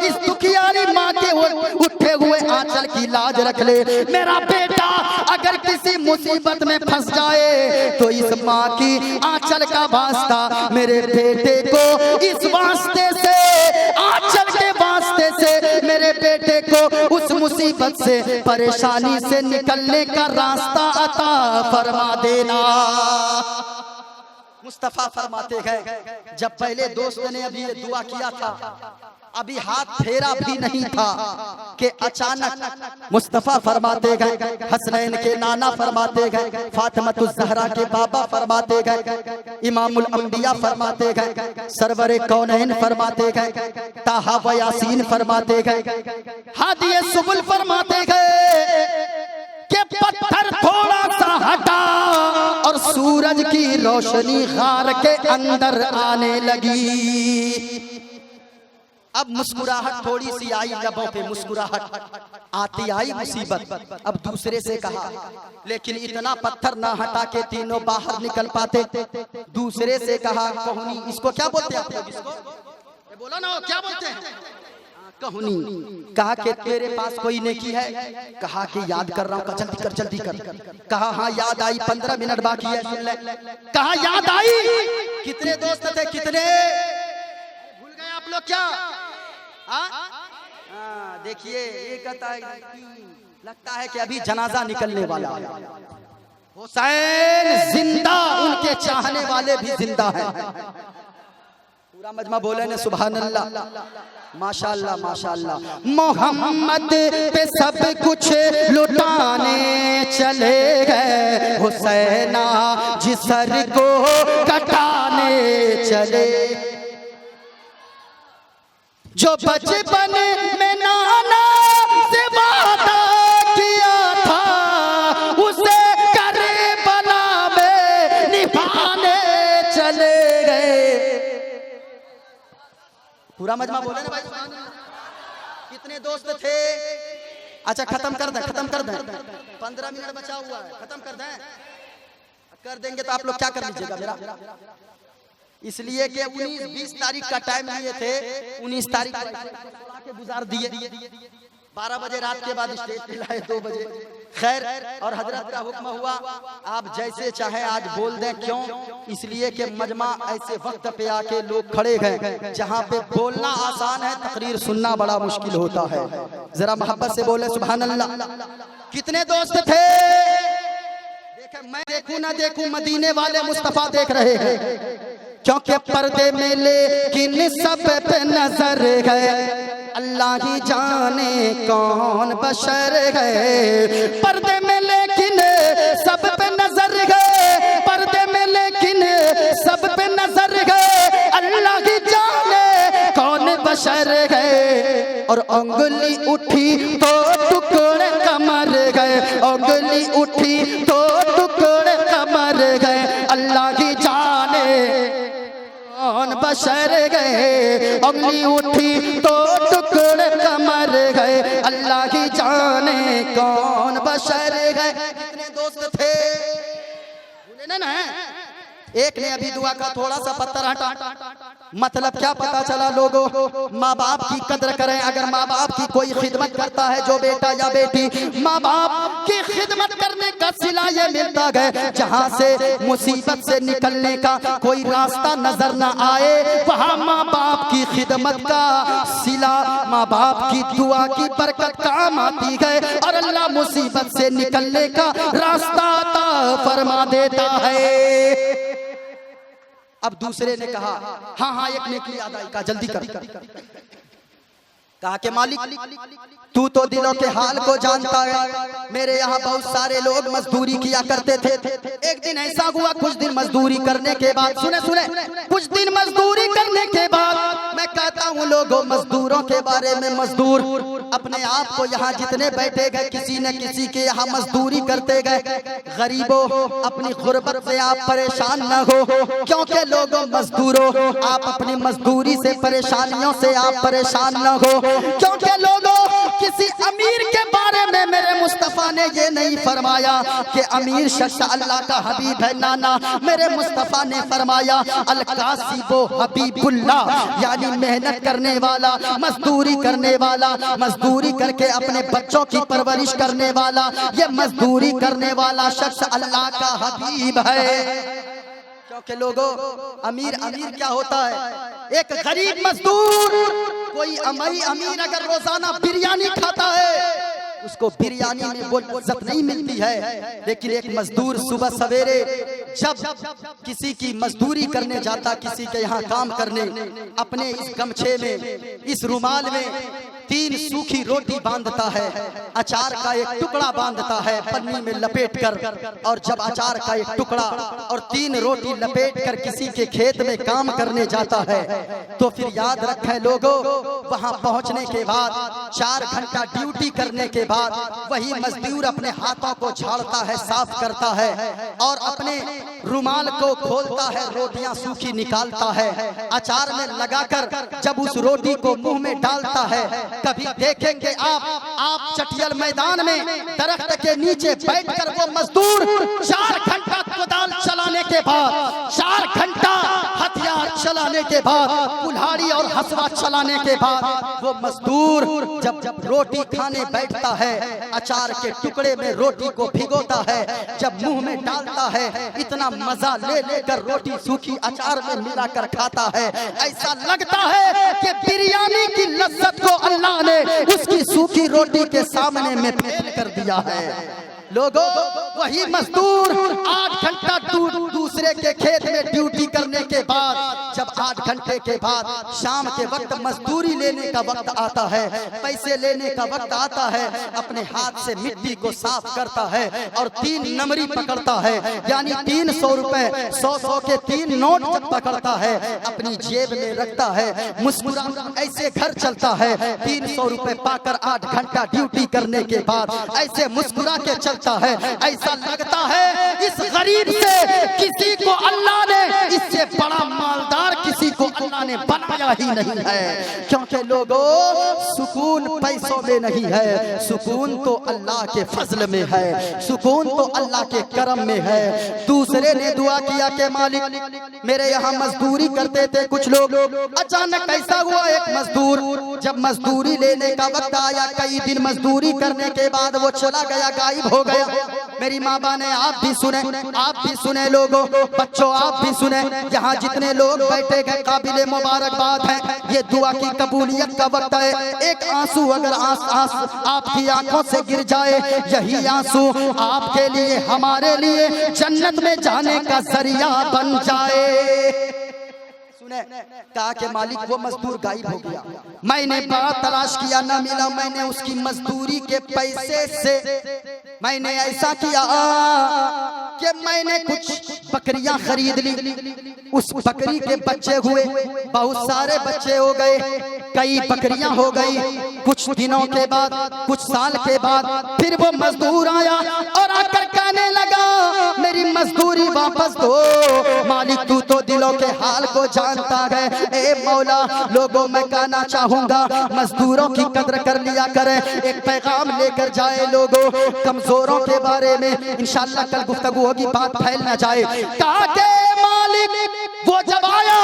इस दुखियारी माँ के उठे हुए आंचल की लाज रख ले, मेरा बेटा अगर किसी मुसीबत में फंस जाए तो इस माँ की आंचल का वास्ता, मेरे बेटे को इस वास्ते से, आंचल के वास्ते से मेरे बेटे को उस मुसीबत से, परेशानी से निकलने का रास्ता अता फरमा देना। मुस्तफा फरमाते गए जब पहले दोस्त ने अभी ये दुआ किया था, अभी हाथ फेरा भी नहीं था कि अचानक मुस्तफा फरमाते गए, हसनैन के नाना फरमाते गए, फातिमा ज़हरा के बाबा फरमाते गए, इमामुल अंबिया फरमाते गए, सरवरे कौनैन फरमाते गए, ताहा व यासीन फरमाते गए, हादिए सुबुल फरमाते गए कि पत्थर थोड़ा सा हटा और सूरज की रोशनी गार के अंदर आने लगी। अब मुस्कुराहट थोड़ी सी आई लबों पे, मुस्कुराहट आती आई मुसीबत। अब दूसरे से कहा, लेकिन इतना पत्थर ना हटा के तीनों बाहर निकल पाते। दूसरे से कहा कहूनी, इसको क्या बोलते हैं आप लोग, इसको बोलो ना क्या बोलते हैं, कहूनी। कहा कि तेरे पास कोई नेकी है, कहा कि याद कर रहा हूँ, जल्दी कर जल्दी कर। कहा हाँ याद आई, 15 मिनट बाकी है, सुन ले। कहा याद आई, कितने दोस्त थे, कितने भूल गए आप लोग क्या? देखिए ये कहता है, लगता है कि अभी जनाजा निकलने वाला है। हुसैन जिंदा, उनके चाहने वाले भी जिंदा हैं। पूरा मजमा बोले ने सुभान अल्लाह, माशाअल्लाह माशाअल्लाह। मोहम्मद पे सब कुछ लुटाने चले गए, हुसैना जिस सर को कटाने चले। जो बचपन में नाना से वादा किया था, उसे करबला में निभाने चले गए। पूरा मजमा बोले ना भाई, कितने दोस्त थे? अच्छा खत्म कर दें, खत्म कर दें, 15 मिनट बचा हुआ है, खत्म कर दें। कर देंगे तो आप लोग क्या कर लीजिएगा मेरा, इसलिए कि 19-20 तारीख का टाइम लिए थे, 19 तारीख के गुजार दिए, 12 बजे रात के बाद स्टेज पे लाए, 2 बजे। खैर, और हजरत का हुक्म हुआ आप जैसे चाहे आज बोल दें, क्यों? इसलिए कि मजमा ऐसे वक्त पे आके लोग खड़े हैं जहाँ पे बोलना आसान है, तकरीर सुनना बड़ा मुश्किल होता है। जरा मोहब्बत से बोले सुभान अल्लाह। कितने दोस्त थे? देखे मैं देखूं ना देखूं, मदीने वाले मुस्तफा देख रहे हैं, क्योंकि पर्दे में लेकिन सब पे नजर गए, अल्लाह ही जाने कौन बशर गए। पर्दे में लेकिन सब पे नजर गए, पर्दे में लेकिन सब पे नजर गए, अल्लाह ही जाने कौन बशर गए। और उंगली उठी तो टुकड़े कमर गए, उंगली उठी तो टुकड़े कमर गए, अल्लाह ही जाने कौन बशर गए। उंगली उठी तो टुकड़े कमर गए, अल्लाह ही जाने कौन बशर गए। कितने दोस्त थे? भूले ना? एक ने अभी दुआ का थोड़ा सा पत्थर हटा, मतलब क्या पता चला लोगों, माँ बाप की कदर करें। अगर माँ बाप की कोई खिदमत करता है जो बेटा या बेटी, माँ बाप की खिदमत करने का सिला ये मिलता है। जहाँ से मुसीबत से निकलने का कोई रास्ता नजर न आए, वहाँ माँ बाप की खिदमत का सिला, माँ बाप की दुआ की बरकत काम आती है और अल्लाह मुसीबत से निकलने का रास्ता अता फरमा देता है। अब दूसरे ने कहा हाँ हाँ एक नेकी याद आई, का जल्दी कर। कहा कि मालिक तू तो दिलों के हाल को जानता है, मेरे यहाँ बहुत सारे लोग मजदूरी किया करते थे। एक दिन ऐसा हुआ, कुछ दिन मजदूरी करने के बाद, सुने कुछ दिन मजदूरी करने के बाद मैं कहता हूँ लोगों, मजदूरों के बारे में, मजदूर अपने आप को यहाँ जितने बैठे गए किसी न किसी के यहाँ मजदूरी करते गए। गरीबों अपनी गुर्बत से आप परेशान न हो, क्योंकि लोगों मजदूरों आप अपनी मजदूरी से परेशानियों से आप परेशान न हो, क्योंकि लोगों किसी अमीर के बारे में मेरे मुस्तफा ने ये नहीं फरमाया कि अमीर शख्स अल्लाह का हबीब है। नाना, मेरे मुस्तफा ने फरमाया अल कासिबो हबीबुल्लाह, यानी मेहनत करने वाला, मजदूरी करने वाला, मजदूरी करके अपने बच्चों की परवरिश करने वाला, ये मजदूरी करने वाला शख्स अल्लाह का हबीब है। क्योंकि लोगों अमीर क्या होता है, एक गरीब मजदूर, कोई अमीर अगर रोजाना बिरयानी खाता है उसको बिरयानी में वो इज्जत नहीं मिलती है, लेकिन एक मजदूर सुबह सवेरे जब किसी की मजदूरी करने जाता, किसी के यहाँ काम करने, अपने इस गमछे में, इस रुमाल में 3 सूखी रोटी बांधता है, अचार का एक टुकड़ा बांधता है पन्नी में लपेट कर, और जब अचार का एक टुकड़ा और 3 रोटी लपेट कर किसी के खेत में काम करने जाता है, तो फिर याद रखें लोगों, वहां पहुंचने के बाद 4 घंटा ड्यूटी करने के बाद वही मजदूर अपने हाथों को झाड़ता है, साफ करता है और अपने रुमाल को खोलता है, रोटियां सूखी निकालता है, अचार में लगाकर जब उस रोटी को मुंह में डालता है, कभी देखेंगे आप चटियल मैदान में दरख्त के नीचे बैठकर वो मजदूर 4 घंटा कुदाल चलाने के बाद, 4 घंटा हथियार चलाने के बाद, कुल्हाड़ी और हसवा चलाने के बाद वो मजदूर जब रोटी खाने बैठता है, अचार के टुकड़े में रोटी को भिगोता है, जब मुंह में डालता है, इतना मजा ले लेकर रोटी सूखी अचार में मिलाकर खाता है, ऐसा लगता है कि बिरयानी की लज्जत को अल्लाह ने उसकी सूखी रोटी के सामने में फेल कर दिया है। लोगों वही मजदूर 8 घंटा दूसरे के खेत में ड्यूटी करने के बाद, जब 8 घंटे के बाद शाम के वक्त मजदूरी लेने का वक्त आता है, पैसे लेने का वक्त आता है, अपने हाथ से मिट्टी को साफ करता है और 3 नमरी पकड़ता है, यानी 300 रुपए, 100 के 3 नोट जब पकड़ता है, अपनी जेब में रखता है, मुस्कुरा ऐसे घर चलता है। 300 रुपए पाकर 8 घंटा ड्यूटी करने के बाद ऐसे मुस्कुरा के चलता है, ऐसा लगता है इस गरीब से किसी को अल्लाह ने, इससे बड़ा मालदार किसी को अल्लाह ने बनाया ही नहीं है। क्योंकि लोगों सुकून पैसों में नहीं है, सुकून तो अल्लाह के फजल में है, सुकून तो अल्लाह के करम में है। दूसरे ने दुआ किया कि मालिक मेरे यहाँ मजदूरी करते थे कुछ लोग, अचानक ऐसा हुआ एक मजदूर जब मजदूरी लेने का वक्त आया, कई दिन मजदूरी करने के बाद वो चला गया, गायब हो गया। मेरी माँ बाने आप भी सुने लोगों, बच्चों आप भी सुने, यहाँ जितने लोग बैठे गए काबिले मुबारकबाद है, ये दुआ की कबूलियत का वक्त है। एक आंसू अगर आपकी आंखों से गिर जाए, यही आंसू आपके लिए, हमारे लिए जन्नत में जाने का जरिया बन जाए। कहा कि मालिक वो मजदूर गायब हो गया, मैंने बड़ा तलाश किया ना मिला, मैंने उसकी मजदूरी के पैसे से मैंने ऐसा किया कि मैंने कुछ बकरियां खरीद ली, उस बकरी के बच्चे हुए, बहुत सारे बच्चे हो गए, कई बकरियां हो गई। कुछ दिनों के बाद, कुछ साल के बाद फिर वो मजदूर आया और आकर कहने लगा मेरी मजदूरी वापस दो। मालिक तू तो दिलों के हाल को जानता है, ए मौला। लोगों मैं कहना चाहूंगा मजदूरों की कदर कर लिया करें, एक पैगाम लेकर जाए लोगों कमजोरों के बारे में, इंशाअल्लाह कल गुफ्तगू होगी, बात फैल ना जाए। कहा के मालिक वो जब आया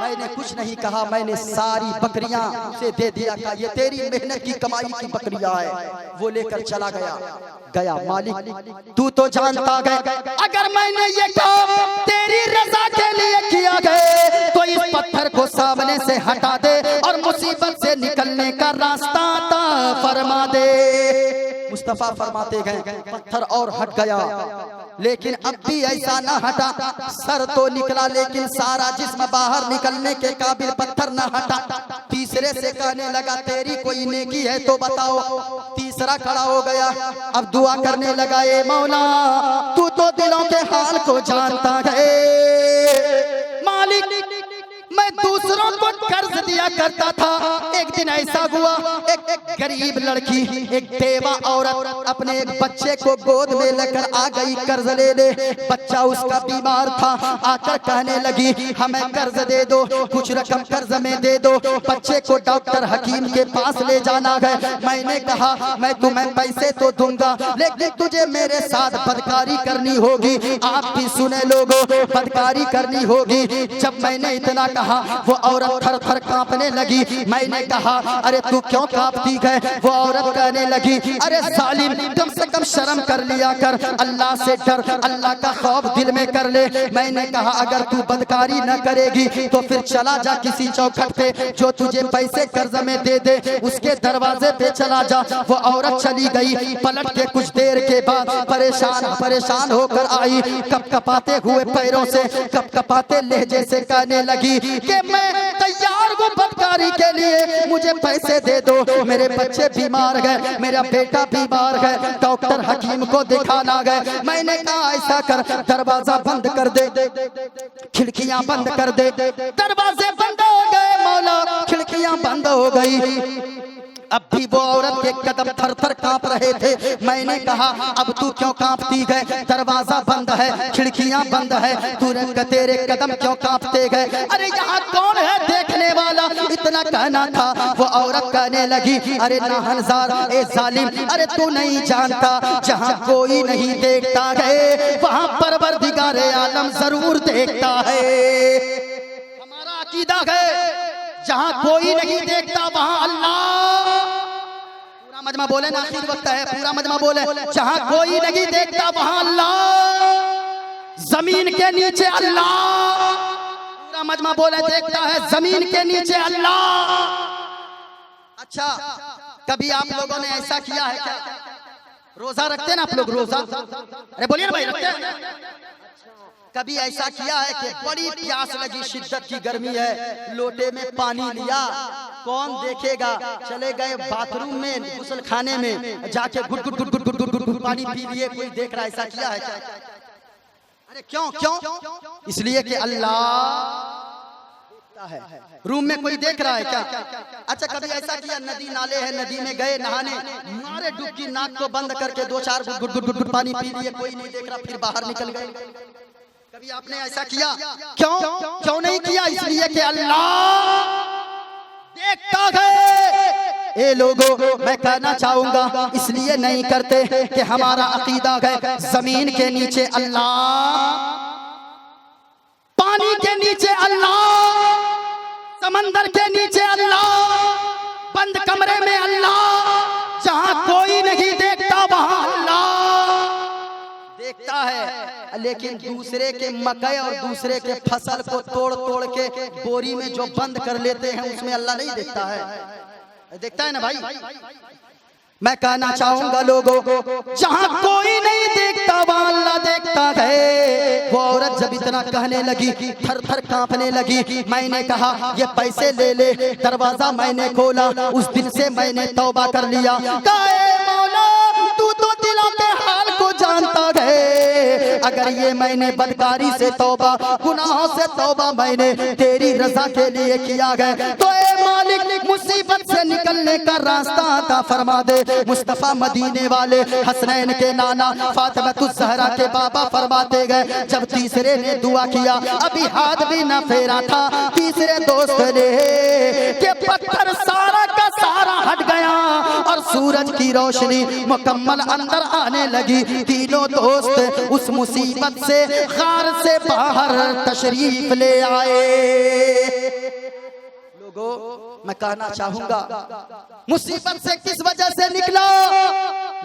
मैंने कुछ नहीं कहा, मैंने सारी बकरियां उसे दे दिया। कहा ये तेरी मेहनत की कमाई की बकरियां है। वो लेकर चला गया। मालिक तू तो जानता है अगर मैंने ये काम तेरी रजा के लिए किया गया तो इस पत्थर को सामने से हटा दे और मुसीबत से निकलने का रास्ता अता फरमा दे। मुस्तफा फरमाते गए, पत्थर और हट गया, लेकिन अब भी ऐसा ना हटा। सर तो निकला लेकिन सारा जिस्म बाहर निकलने के काबिल पत्थर ना हटा। तीसरे से कहने लगा तेरी कोई नेकी है तो बताओ। तीसरा खड़ा हो गया, अब दुआ करने लगा, ए मौला तू तो दिलों के हाल को जानता है। मालिक मैं दूसरों को कर्ज दिया करता था, एक दिन ऐसा हुआ एक गरीब लड़की, एक बेवा औरत अपने एक बच्चे को गोद में लेकर आ गई कर्ज लेने। बच्चा उसका बीमार था, आकर कहने लगी हमें कर्ज दे दो, कुछ रकम कर्ज में दे दो, बच्चे को डॉक्टर हकीम के पास ले जाना है। मैंने कहा मैं तुम्हें पैसे तो दूंगा लेकिन तुझे मेरे साथ बदकारी करनी होगी। आप भी सुने लोगों, बदकारी करनी होगी। जब मैंने इतना कहा वो औरत थर थर कांपने लगी। मैंने कहा अरे तू क्यों कांपती है? वो औरत कहने लगी अरे जालिम कम से कम शर्म कर लिया कर, अल्लाह से डर, अल्लाह का खौफ दिल में कर ले। मैंने कहा अगर तू बदकारी न करेगी तो फिर चला जा किसी चौखट पे जो तुझे पैसे कर्ज में दे दे, उसके दरवाजे पे चला जा। वो औरत चली गई। पलट के कुछ देर के बाद परेशान होकर आई, कपकपाते हुए पैरों से, कपकपाते लहजे से कहने लगी कि मैं तैयार हूँ बदकारी के लिए, मुझे पैसे दे दो। मेरे बच्चे बीमार गए, मेरा बेटा बीमार गए, डॉक्टर हकीम को दिखाना गए। मैंने कहा ऐसा कर दरवाजा बंद कर दे, खिड़कियां बंद कर दे। दरवाजे बंद हो गए मौला, खिड़कियां बंद हो गई। अब भी वो औरत के कदम थर थर कांप रहे थे। मैंने कहा अब तू क्यों कांपती है? दरवाजा बंद है, खिड़कियां बंद है, तुरंत तेरे कदम क्यों कांपते गए? अरे यहाँ कौन है देखने वाला? इतना कहना था। वो औरत कहने लगी अरे नाहनजार, ए जालिम, अरे तू नहीं जानता जहाँ कोई नहीं देखता है वहाँ परवरदिगारे आलम जरूर देखता है। हमारा अकीदा है जहाँ कोई नहीं देखता वहाँ अल्लाह। पूरा मजमा बोले ना, आखिर वक्त है, पूरा मजमा बोले। जहाँ कोई नहीं देखता वहाँ अल्लाह, जमीन के नीचे अल्लाह। पूरा मजमा बोले देखता है जमीन के नीचे अल्लाह। अच्छा कभी आप लोगों ने ऐसा किया है क्या? रोजा रखते हैं ना आप लोग? रोजा अरे बोलिए ना भाई, रखते हैं? कभी ऐसा किया है कि बड़ी प्यास लगी, शिद्दत की गर्मी है, लोटे में पानी लिया, कौन देखेगा, चले गए बाथरूम में, गुस्ल खाने में जाके गुट गुट गुट गुट गुट गुट गुट पानी पी लिए, कोई देख रहा है? ऐसा किया है क्या? अरे क्यों क्यों? इसलिए कि अल्लाह है। रूम में कोई देख रहा है क्या? अच्छा कभी ऐसा किया, नदी नाले है, नदी में गए नहाने, मारे डुबकी, नाक को बंद करके 2-4 गुट गुट गुट गुट पानी पी लिए, कोई नहीं देख रहा, फिर बाहर निकल गए? कभी आपने ऐसा किया? क्यों नहीं किया? इसलिए कि अल्लाह देखता है। ए लोगों मैं कहना चाहूंगा इसलिए नहीं करते कि हमारा अकीदा है जमीन के नीचे अल्लाह, पानी के नीचे अल्लाह, समंदर के नीचे अल्लाह, बंद कमरे में अल्लाह, जहां कोई नहीं देखता वहां अल्लाह देखता है। लेकिन दूसरे के मकई और दूसरे के फसल को तोड़ तोड़ के बोरी में जो बंद कर लेते हैं उसमें अल्लाह नहीं देखता है? देखता है ना भाई? मैं कहना चाहूंगा लोगों को जहां कोई नहीं देखता वहां अल्लाह देखता है। वो औरत जब इतना कहने लगी, थर थर कांपने लगी। मैंने कहा ये पैसे ले ले। दरवाजा मैंने खोला, उस दिन से मैंने तौबा कर लिया। मौला तू तो दिलों के हाल को जानता है, अगर ये मैंने बदकारी से तौबा, गुनाहों से तौबा मैंने तेरी रजा के लिए किया गया तो ए मालिक मुसीबत से निकलने का रास्ता अता फरमा दे। मुस्तफा मदीने वाले हसनैन के नाना फातिमा ज़हरा के बाबा फरमाते गए, जब तीसरे ने दुआ किया, अभी हाथ भी न फेरा था, तीसरे दोस्त ने के पत्थर सारा का सारा हट गया और सूरज की रोशनी मुकम्मल अंदर आने लगी। तीनों दोस्त उस मुसीबत से गार से बाहर तशरीफ ले आए। लोगों, मैं कहना चाहूंगा, मुसीबत से किस वजह से निकला?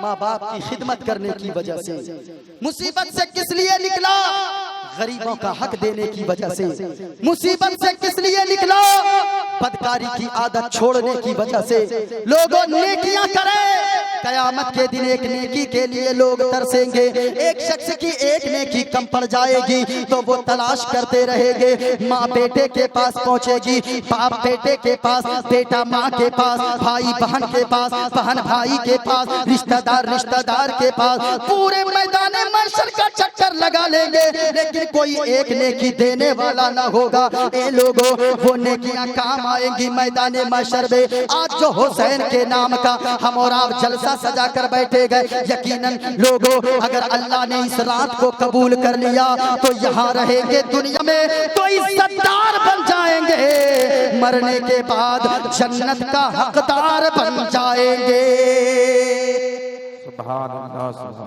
माँ बाप की खिदमत करने की वजह से। मुसीबत से किस लिए निकला? गरीबों का हक देने की वजह से। मुसीबत से किस लिए निकला? बदकारी की आदत छोड़ने की वजह से। लोगों, नेकियां करें, कयामत के दिन एक नेकी के लिए लोग तरसेंगे। एक शख्स की एक नेकी कम पड़ जाएगी तो वो तलाश करते रहेंगे। माँ बेटे के पास पहुँचेगी, बाप बेटे के पास, बेटा माँ के पास, भाई बहन के पास, बहन भाई के पास, रिश्तेदार के पास, पूरे मैदान महशर का चक्कर लगा लेंगे, लेकिन कोई एक नेकी देने वाला ना होगा। ए लोगों, वो नेकियां काम आएंगी मैदान महशर में। आज जो हुसैन के नाम का हम और आप जलसा सजा कर बैठे गए, यकीनन लोगों, अगर अल्लाह ने इस रात को कबूल कर लिया तो यहाँ रहेंगे दुनिया में तो इज्जतदार बन जाएंगे, मरने के बाद जन्नत का हकदार बन जाएंगे। सुभान अल्लाह।